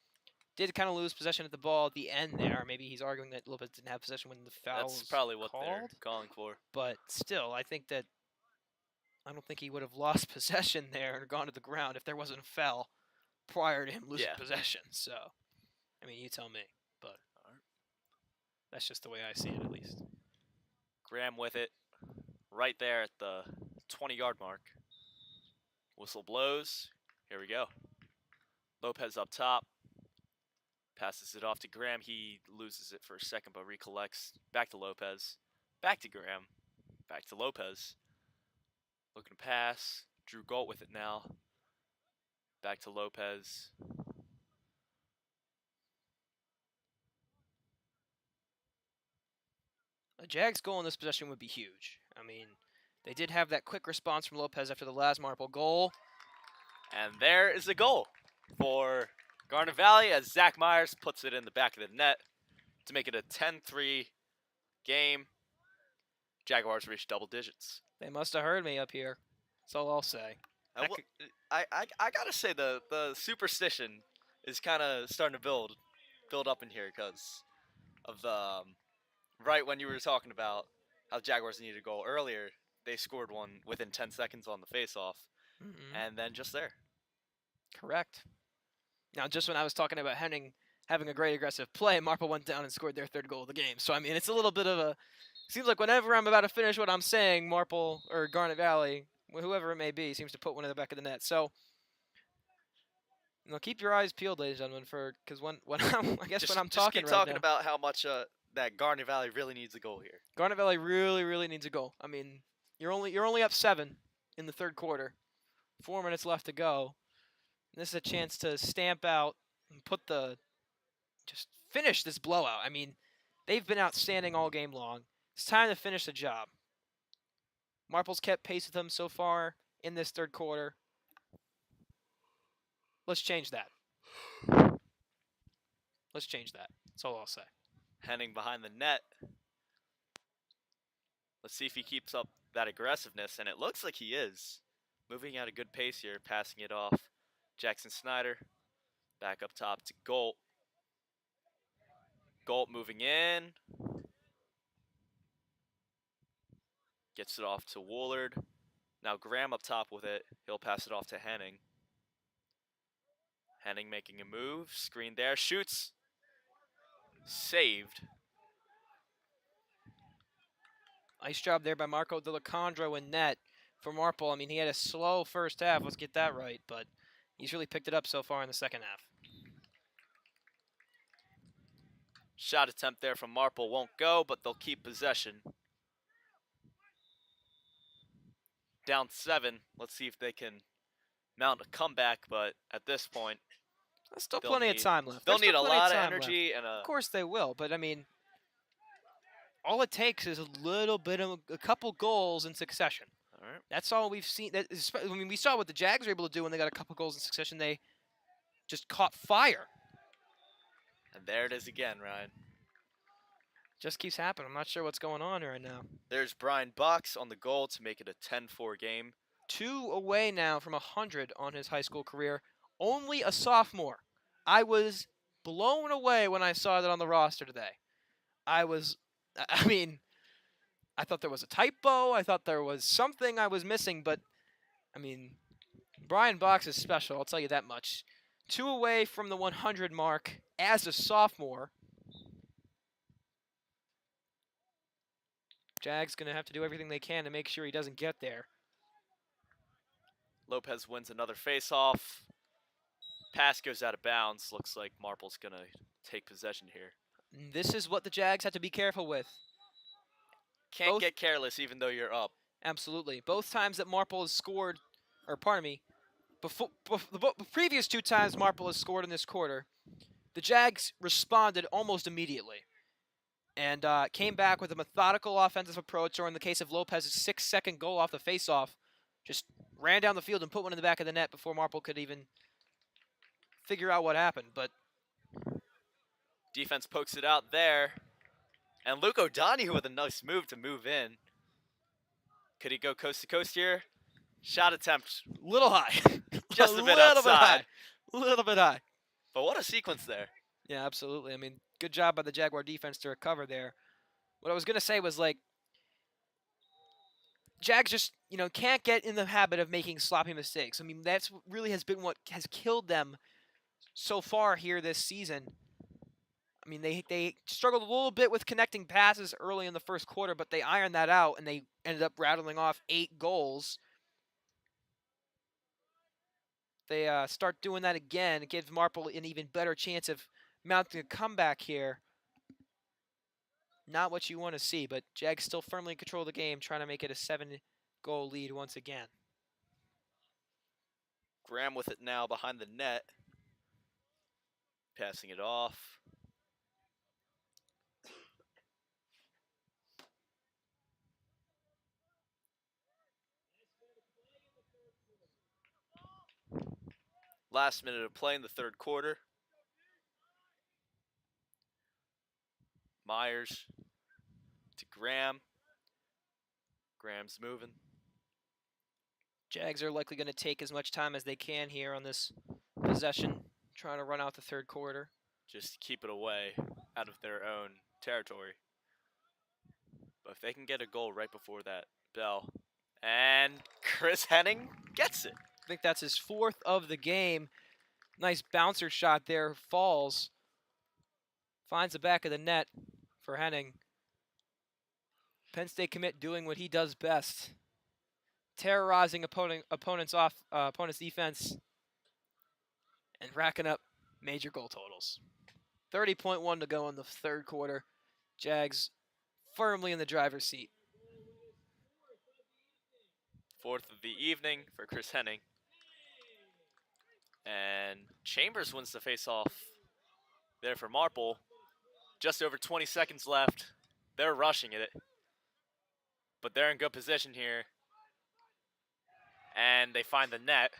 did kind of lose possession at the ball at the end there. Maybe he's arguing that Lopez didn't have possession when the foul That's was probably what called. they're calling for. But still, I don't think he would have lost possession there and gone to the ground if there wasn't a foul prior to him losing possession. So, I mean, you tell me. But that's just the way I see it, at least. Graham with it right there at the 20-yard mark. Whistle blows. Here we go. Lopez up top. Passes it off to Graham. He loses it for a second but recollects. Back to Lopez. Back to Graham. Back to Lopez. Looking to pass. Drew Galt with it now. Back to Lopez. A Jags goal in this possession would be huge. I mean, they did have that quick response from Lopez after the last Marple goal. And there is the goal for Garnet Valley as Zach Myers puts it in the back of the net to make it a 10-3 game. Jaguars reach double digits. They must have heard me up here. That's all I'll say. I gotta say the superstition is kind of starting to build up in here because of the right when you were talking about how the Jaguars needed a goal earlier. They scored one within 10 seconds on the faceoff, and then just there. Correct. Now, just when I was talking about having a great aggressive play, Marple went down and scored their 3rd goal of the game. So, I mean, it's a little bit of a... Seems like whenever I'm about to finish what I'm saying, Marple or Garnet Valley, whoever it may be, seems to put one in the back of the net. So, keep your eyes peeled, ladies and gentlemen, because when I'm talking keep right talking now, about how much that Garnet Valley really needs a goal here. Garnet Valley really, really needs a goal. I mean, you're only up 7 in the 3rd quarter. 4 minutes left to go. And this is a chance to stamp out and just finish this blowout. I mean, they've been outstanding all game long. It's time to finish the job. Marple's kept pace with them so far in this 3rd quarter. Let's change that. That's all I'll say. Henning behind the net. Let's see if he keeps up that aggressiveness, and it looks like he is. Moving at a good pace here, passing it off. Jackson Snyder, back up top to Galt. Galt moving in. Gets it off to Woolard. Now Graham up top with it. He'll pass it off to Henning. Henning making a move. Screen there. Shoots. Saved. Nice job there by Marco Delacondro in net for Marple. I mean, he had a slow first half. Let's get that right. But he's really picked it up so far in the second half. Shot attempt there from Marple won't go, but they'll keep possession. Down 7. Let's see if they can mount a comeback, but at this point, there's still plenty of time left. They'll There's need a still plenty lot of time energy and Of course they will, but I mean, all it takes is a little bit of a couple goals in succession. All right. That's all we've seen. I mean, we saw what the Jags were able to do when they got a couple goals in succession. They just caught fire. And there it is again, Ryan. Just keeps happening. I'm not sure what's going on right now. There's Brian Box on the goal to make it a 10-4 game. 2 away now from 100 on his high school career. Only a sophomore. I was blown away when I saw that on the roster today. I mean, I thought there was a typo. I thought there was something I was missing, but, I mean, Brian Box is special, I'll tell you that much. 2 away from the 100 mark as a sophomore. Jags going to have to do everything they can to make sure he doesn't get there. Lopez wins another face-off. Pass goes out of bounds. Looks like Marple's going to take possession here. This is what the Jags have to be careful with. Can't Both- get careless even though you're up. Absolutely. Both times that Marple has scored, or pardon me, the previous 2 times Marple has scored in this quarter, the Jags responded almost immediately and came back with a methodical offensive approach, or in the case of Lopez's 6-second goal off the faceoff, just ran down the field and put one in the back of the net before Marple could even figure out what happened. But Defense pokes it out there. And Luke O'Donoghue with a nice move to move in. Could he go coast to coast here? Shot attempt. little high. Just a bit little outside. Bit high. Little bit high. But what a sequence there. Yeah, absolutely. I mean, good job by the Jaguar defense to recover there. What I was going to say was, like, Jags just, can't get in the habit of making sloppy mistakes. I mean, that's really has been what has killed them so far here this season. I mean, they struggled a little bit with connecting passes early in the first quarter, but they ironed that out, and they ended up rattling off 8 goals. They start doing that again. It gives Marple an even better chance of mounting a comeback here. Not what you want to see, but Jags still firmly in control of the game, trying to make it a 7-goal lead once again. Graham with it now behind the net. Passing it off. Last minute of play in the third quarter. Myers to Graham. Graham's moving. Jags are likely going to take as much time as they can here on this possession, trying to run out the third quarter. Just keep it away out of their own territory. But if they can get a goal right before that bell. And Chris Henning gets it. I think that's his 4th of the game. Nice bouncer shot there. Falls. Finds the back of the net for Henning. Penn State commit doing what he does best. Terrorizing opponent's defense and racking up major goal totals. 30.1 to go in the third quarter. Jags firmly in the driver's seat. 4th of the evening for Chris Henning. And Chambers wins the faceoff there for Marple. Just over 20 seconds left. They're rushing it. But they're in good position here. And they find the net.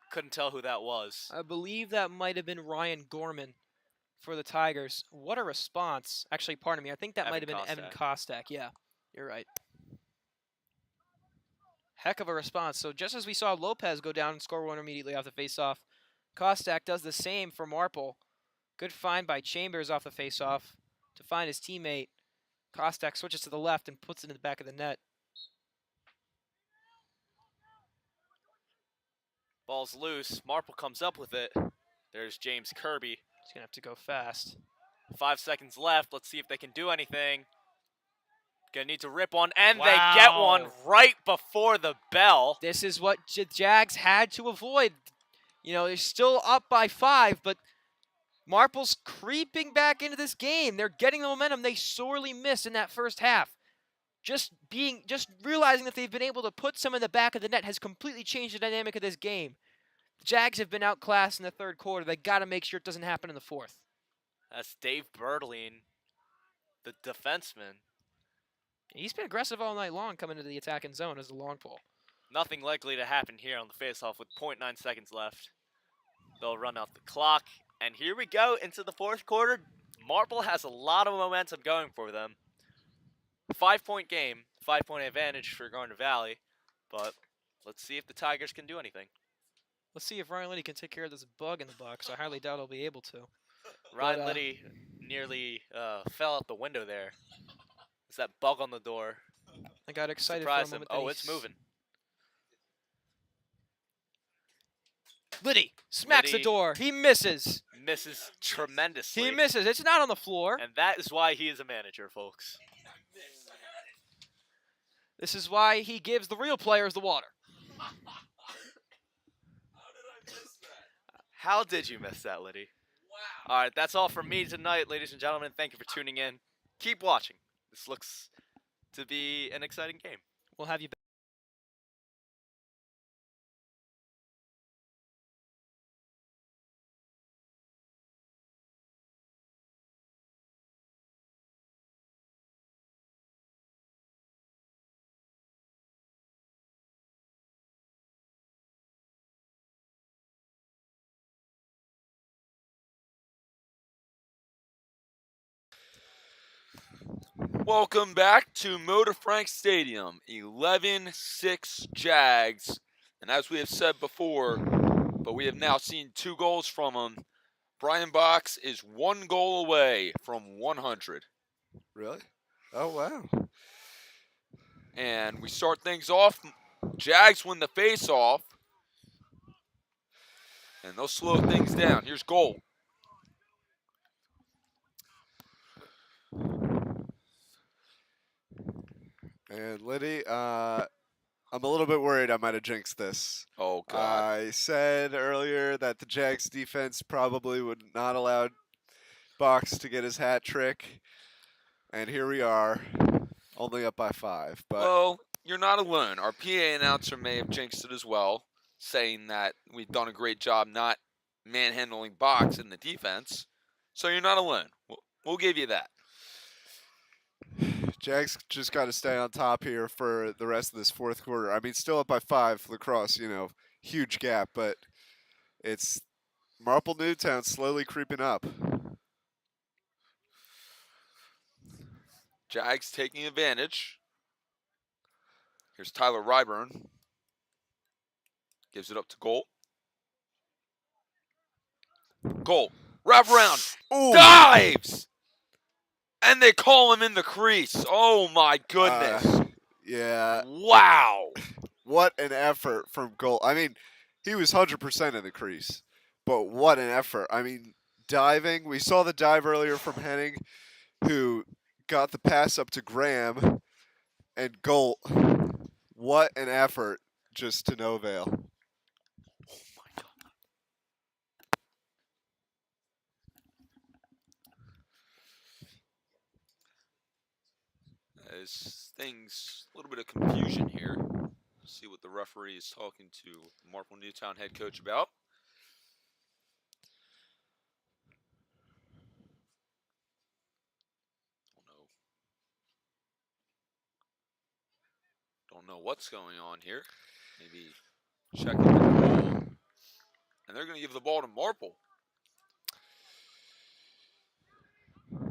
Couldn't tell who that was. I believe that might have been Ryan Gorman for the Tigers. What a response. Actually, pardon me. I think that might have been Evan Kostak. Yeah, you're right. Heck of a response. So just as we saw Lopez go down and score one immediately off the faceoff, Kostak does the same for Marple. Good find by Chambers off the faceoff to find his teammate. Kostak switches to the left and puts it in the back of the net. Ball's loose. Marple comes up with it. There's James Kirby. He's going to have to go fast. 5 seconds left. Let's see if they can do anything. Gonna need to rip one, and Wow. they get one right before the bell. This is what Jags had to avoid. They're still up by 5, but Marple's creeping back into this game. They're getting the momentum they sorely missed in that first half. Just realizing that they've been able to put some in the back of the net has completely changed the dynamic of this game. The Jags have been outclassed in the third quarter. They got to make sure it doesn't happen in the fourth. That's Dave Bertolini The defenseman. He's been aggressive all night long coming into the attacking zone as a long pole. Nothing likely to happen here on the faceoff with 0.9 seconds left. They'll run out the clock. And here we go into the fourth quarter. Marple has a lot of momentum going for them. 5-point game, 5-point advantage for Garnet Valley. But let's see if the Tigers can do anything. Let's see if Ryan Liddy can take care of this bug in the box. I highly doubt he'll be able to. Ryan Liddy nearly fell out the window there. It's that bug on the door. I got excited Surprised for a him. moment. that Oh, he it's moving. Liddy smacks the Liddy. door. He misses. Misses tremendously. He misses. It's not on the floor. And that is why he is a manager, folks. This is why he gives the real players the water. How did you miss that, Liddy? Wow. All right, that's all from me tonight, ladies and gentlemen. Thank you for tuning in. Keep watching. This looks to be an exciting game. We'll have you back. Welcome back to Motor Frank Stadium, 11-6 Jags. And as we have said before, but we have now seen 2 goals from them, Brian Box is 1 goal away from 100. Really? Oh, wow. And we start things off. Jags win the face-off. And they'll slow things down. Here's goal. And Liddy, I'm a little bit worried I might have jinxed this. Oh, God. I said earlier that the Jags defense probably would not allow Box to get his hat trick. And here we are, only up by 5. But Well, you're not alone. Our PA announcer may have jinxed it as well, saying that we've done a great job not manhandling Box in the defense. So you're not alone. We'll give you that. Jags just got to stay on top here for the rest of this fourth quarter. I mean, still up by 5. Lacrosse, huge gap, but it's Marple Newtown slowly creeping up. Jags taking advantage. Here's Tyler Ryburn. Gives it up to goal. Goal. Wrap around. Ooh. Dives! And they call him in the crease. Oh, my goodness. Yeah. Wow. What an effort from goal. I mean, he was 100% in the crease, but what an effort. I mean, diving. We saw the dive earlier from Henning, who got the pass up to Graham, and Golt. What an effort just to no avail. There's things, a little bit of confusion here. See what the referee is talking to Marple Newtown head coach about. Don't know what's going on here. Maybe checking the ball. And they're going to give the ball to Marple.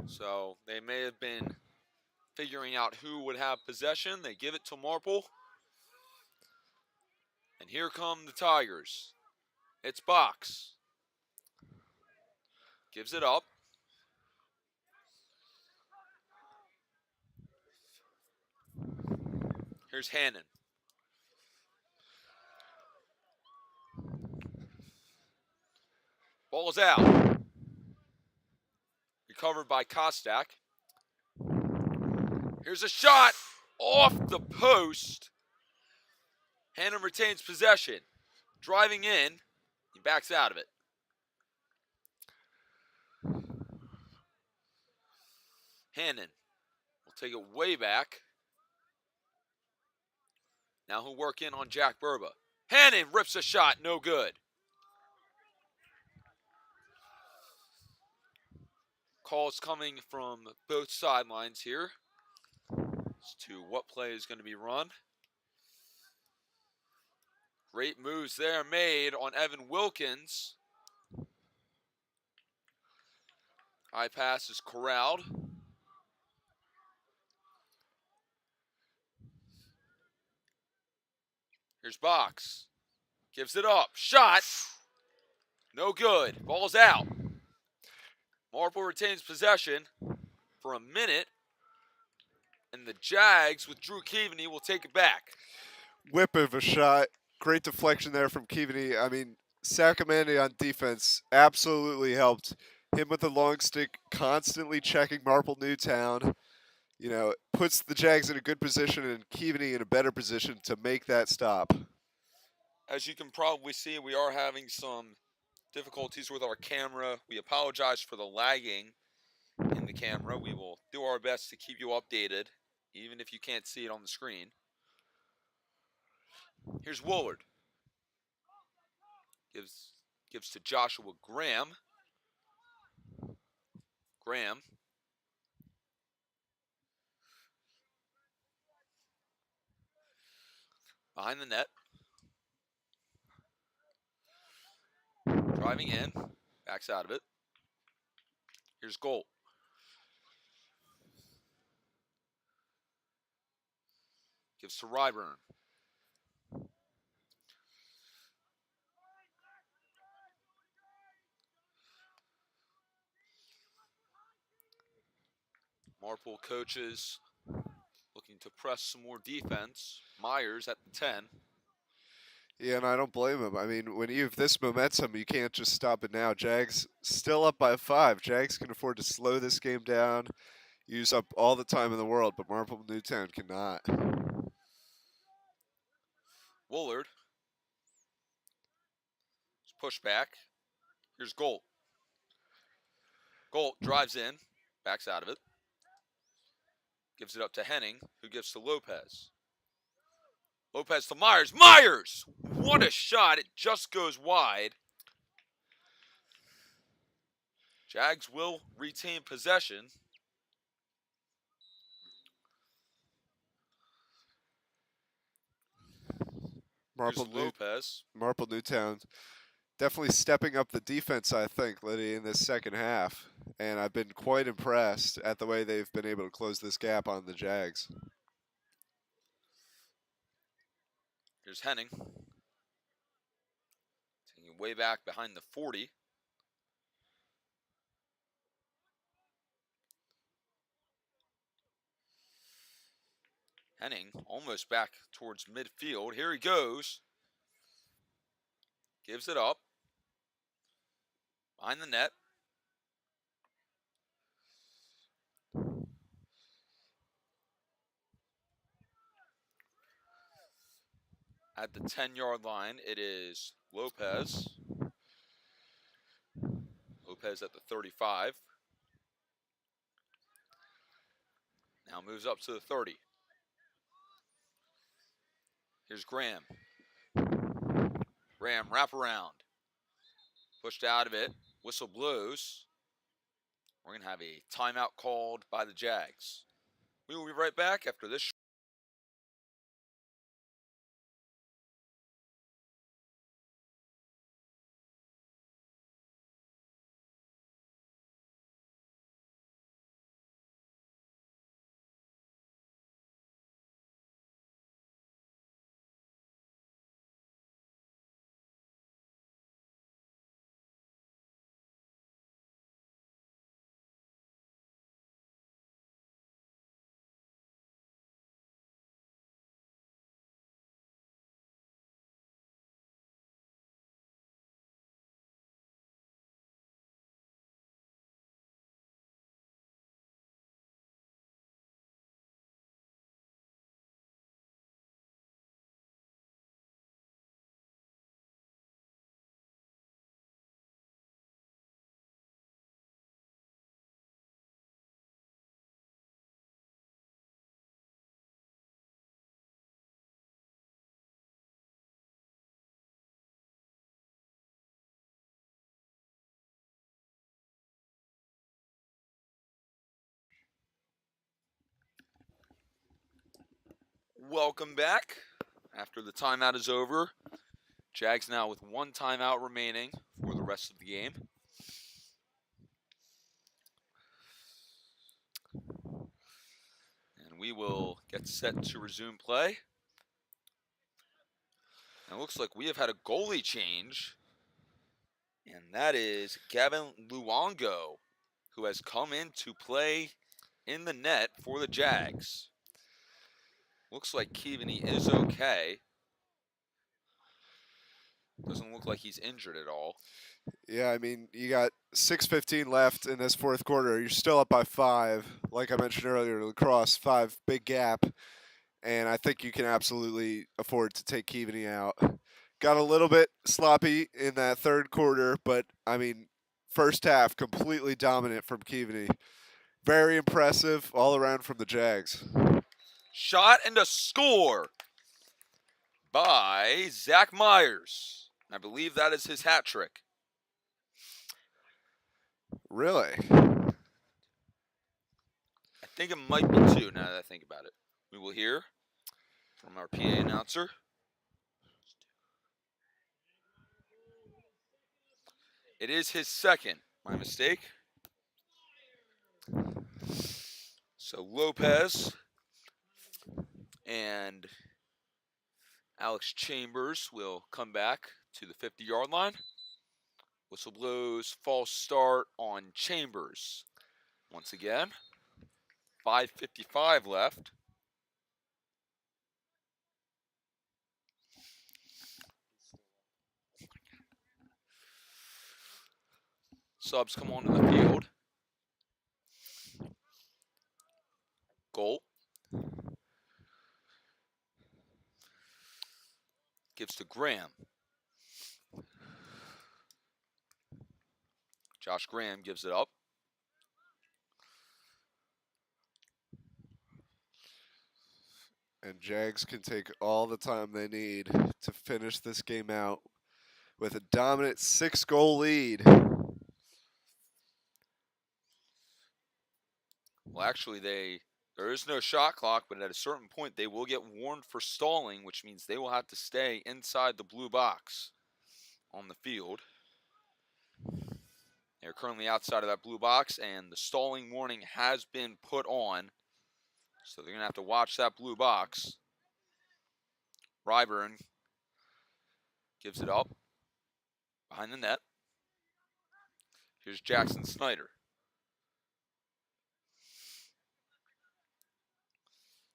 So they may have been figuring out who would have possession. They give it to Marple. And here come the Tigers. It's Box. Gives it up. Here's Hannon. Ball's out. Recovered by Kostak. Here's a shot off the post. Hannon retains possession. Driving in. He backs out of it. Hannon will take it way back. Now he'll work in on Jack Burba. Hannon rips a shot, no good. Calls coming from both sidelines here as to what play is going to be run. Great moves there made on Evan Wilkins. High pass is corralled. Here's Box. Gives it up. Shot. No good. Ball's out. Marple retains possession for a minute. And the Jags with Drew Keaveney will take it back. Whip of a shot. Great deflection there from Keaveney. I mean, Sacramento on defense absolutely helped. Him with the long stick, constantly checking Marple Newtown. You know, puts the Jags in a good position and Keaveney in a better position to make that stop. As you can probably see, we are having some difficulties with our camera. We apologize for the lagging in the camera. We will do our best to keep you updated, even if you can't see it on the screen. Here's Woolard. Gives to Joshua Graham. Graham. Behind the net. Driving in. Backs out of it. Here's Gold. Gives to Ryburn. Marple coaches looking to press some more defense. Myers at the 10. Yeah, and I don't blame him. I mean, when you have this momentum, you can't just stop it now. Jags still up by 5. Jags can afford to slow this game down, use up all the time in the world, but Marple Newtown cannot. Woolard. Push back. Here's Gold. Gold drives in. Backs out of it. Gives it up to Henning, who gives to Lopez. Lopez to Myers. Myers! What a shot. It just goes wide. Jags will retain possession. Marple, Here's Lopez. Marple Newtown definitely stepping up the defense, I think, Liddy, in this second half. And I've been quite impressed at the way they've been able to close this gap on the Jags. Here's Henning. Taking way back behind the 40. Henning almost back towards midfield. Here he goes. Gives it up. Behind the net. At the 10-yard line, it is Lopez. Lopez at the 35. Now moves up to the 30. Here's Graham. Graham, wrap around. Pushed out of it. Whistle blows. We're going to have a timeout called by the Jags. We will be right back after this. Welcome back. After the timeout is over, Jags now with one timeout remaining for the rest of the game. And we will get set to resume play. And it looks like we have had a goalie change. And that is Gavin Luongo, who has come in to play in the net for the Jags. Looks like Keaveney is okay. Doesn't look like he's injured at all. Yeah, I mean, you got 6:15 left in this fourth quarter. You're still up by 5. Like I mentioned earlier, lacrosse 5, big gap, and I think you can absolutely afford to take Keaveney out. Got a little bit sloppy in that third quarter, but I mean, first half completely dominant from Keaveney. Very impressive all around from the Jags. Shot and a score by Zach Myers. I believe that is his hat trick. Really? I think it might be 2 now that I think about it. We will hear from our PA announcer. It is his second. My mistake. So Lopez and Alex Chambers will come back to the 50-yard line. Whistle blows, false start on Chambers. Once again, 5:55 left. Subs come onto the field. Goal. Gives to Graham. Josh Graham gives it up. And Jags can take all the time they need to finish this game out with a dominant 6-goal lead. Well, actually, there is no shot clock, but at a certain point, they will get warned for stalling, which means they will have to stay inside the blue box on the field. They're currently outside of that blue box, and the stalling warning has been put on. So they're going to have to watch that blue box. Ryburn gives it up behind the net. Here's Jackson Snyder.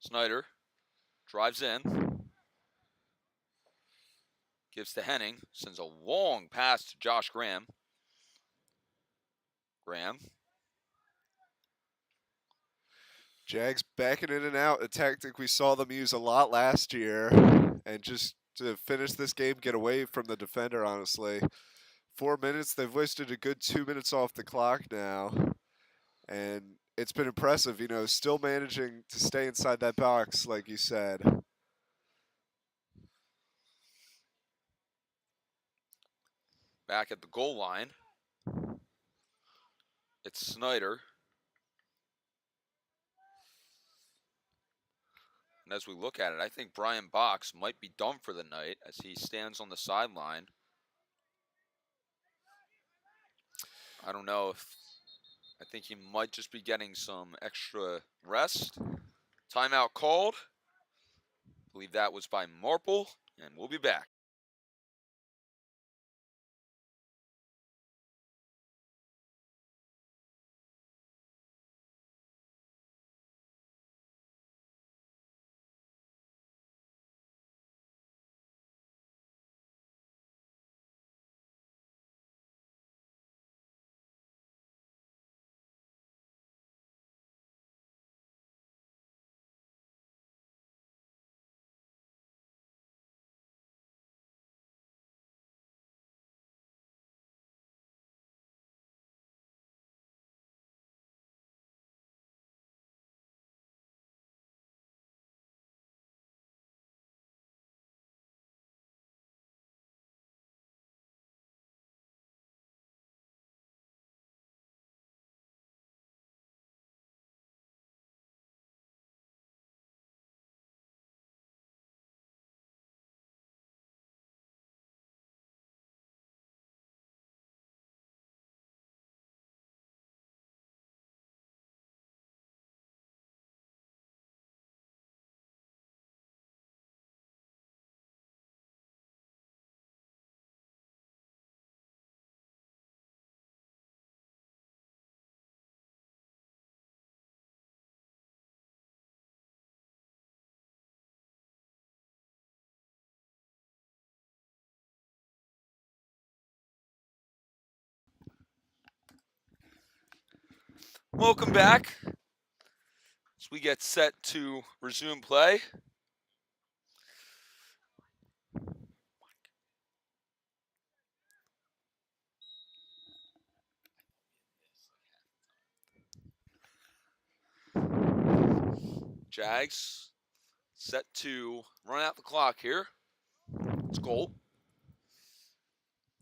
Snyder drives in. Gives to Henning. Sends a long pass to Josh Graham. Graham. Jags backing in and out, a tactic we saw them use a lot last year. And just to finish this game, get away from the defender, honestly. 4 minutes, they've wasted a good 2 minutes off the clock now. And it's been impressive, still managing to stay inside that box, like you said. Back at the goal line. It's Snyder. And as we look at it, I think Brian Box might be done for the night as he stands on the sideline. I don't know if I think he might just be getting some extra rest. Timeout called. I believe that was by Marple, and we'll be back. Welcome back as we get set to resume play. Jags set to run out the clock here. It's goal.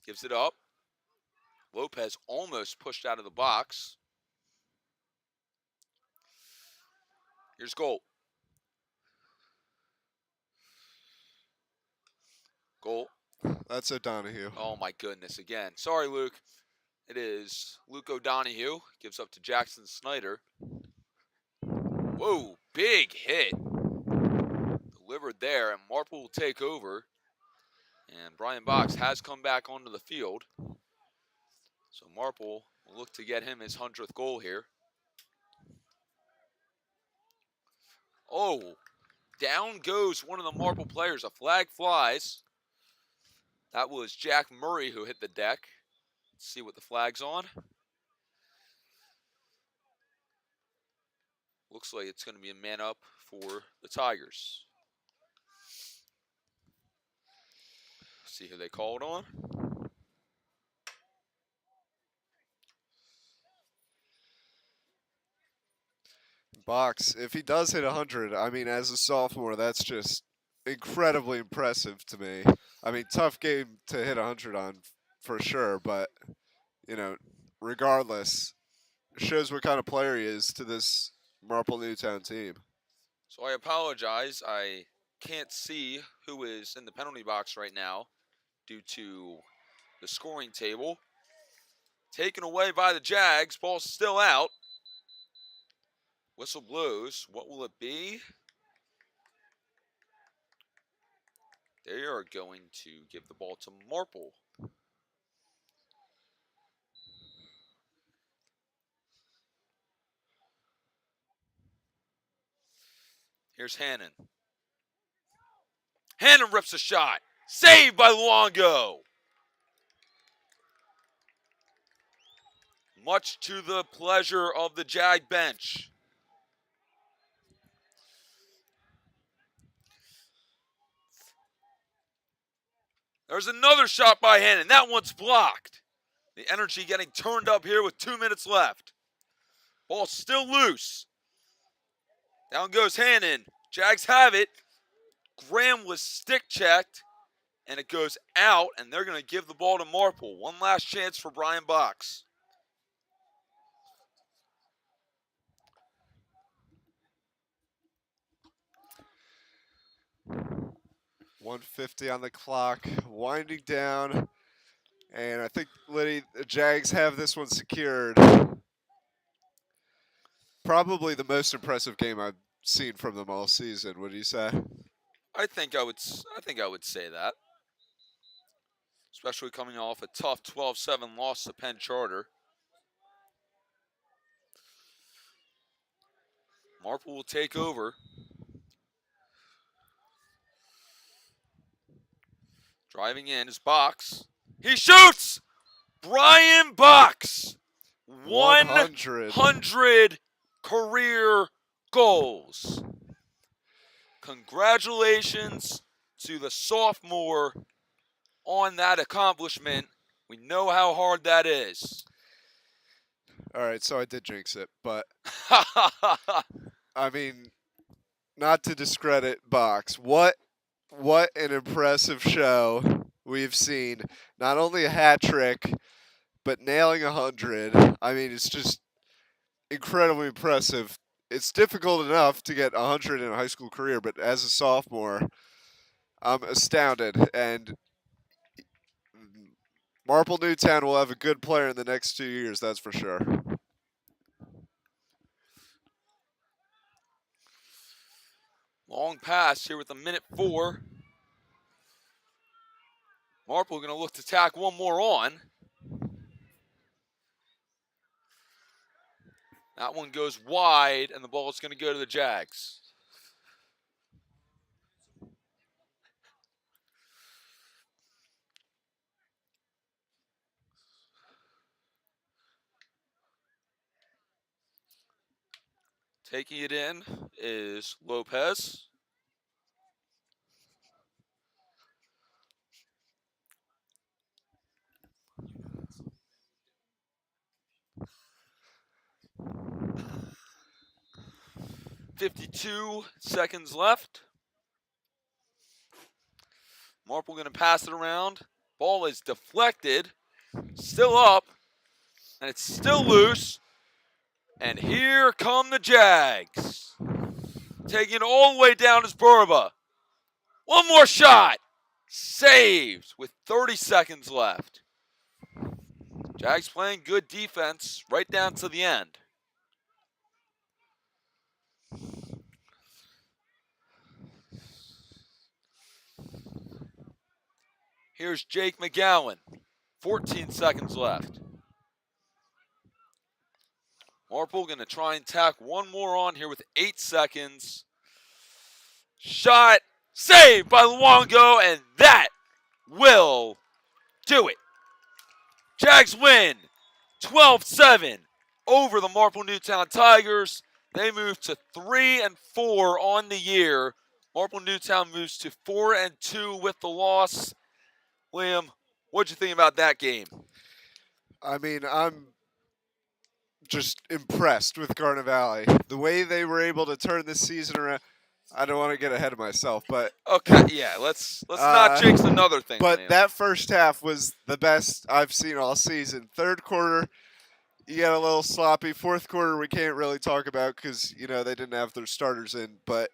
Gives it up. Lopez almost pushed out of the box. Here's goal. Goal. That's O'Donohue. Oh my goodness, again. Sorry, Luke. It is Luke O'Donohue. Gives up to Jackson Snyder. Whoa, big hit. Delivered there, and Marple will take over. And Brian Box has come back onto the field. So Marple will look to get him his 100th goal here. Oh, down goes one of the Marple players. A flag flies. That was Jack Murray who hit the deck. Let's see what the flag's on. Looks like it's going to be a man up for the Tigers. See who they called on. Box, if he does hit 100, I mean, as a sophomore, that's just incredibly impressive to me. I mean, tough game to hit 100 on for sure, but, regardless, it shows what kind of player he is to this Marple Newtown team. So I apologize. I can't see who is in the penalty box right now due to the scoring table. Taken away by the Jags. Ball's still out. Whistle blows. What will it be? They are going to give the ball to Marple. Here's Hannon. Hannon rips a shot. Saved by Luongo. Much to the pleasure of the Jag bench. There's another shot by Hannon. That one's blocked. The energy getting turned up here with 2 minutes left. Ball still loose. Down goes Hannon. Jags have it. Graham was stick checked, and it goes out, and they're going to give the ball to Marple. One last chance for Brian Box. .150 on the clock, winding down, and I think, Liddy, the Jags have this one secured. Probably the most impressive game I've seen from them all season. What do you say? I think I would say that. Especially coming off a tough 12-7 loss to Penn Charter. Marple will take over. Driving in is Box. He shoots! Brian Box! 100 career goals. Congratulations to the sophomore on that accomplishment. We know how hard that is. All right, so I did jinx it, but I mean, not to discredit Box. What an impressive show we've seen. Not only a hat trick, but nailing 100. I mean, it's just incredibly impressive. It's difficult enough to get 100 in a high school career, but as a sophomore, I'm astounded. And Marple Newtown will have a good player in the next 2 years, that's for sure. Long pass here with 1:04. Marple going to look to tack one more on. That one goes wide, and the ball is going to go to the Jags. Taking it in is Lopez. .52 seconds left. Marple going to pass it around. Ball is deflected. Still up. And it's still loose. And here come the Jags. Taking it all the way down is Burba. One more shot. Saved with 30 seconds left. Jags playing good defense right down to the end. Here's Jake McGowan. 14 seconds left. Marple going to try and tack one more on here with 8 seconds. Shot. Saved by Luongo, and that will do it. Jags win 12-7 over the Marple Newtown Tigers. They move to 3-4 on the year. Marple Newtown moves to 4-2 with the loss. William, what'd you think about that game? I mean, I'm just impressed with Garnet Valley. The way they were able to turn this season around. I don't want to get ahead of myself, but Okay, yeah, let's not jinx another thing. but William. that first half was the best I've seen all season. Third quarter, you got a little sloppy. Fourth quarter, we can't really talk about because they didn't have their starters in. But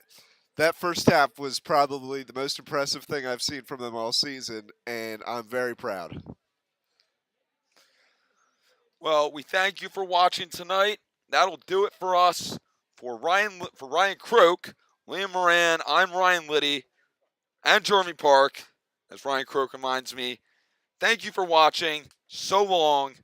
that first half was probably the most impressive thing I've seen from them all season, and I'm very proud. Well, we thank you for watching tonight. That'll do it for us. For Ryan Croak, William Moran, I'm Ryan Liddy, and Jeremy Park, as Ryan Croak reminds me. Thank you for watching. So long.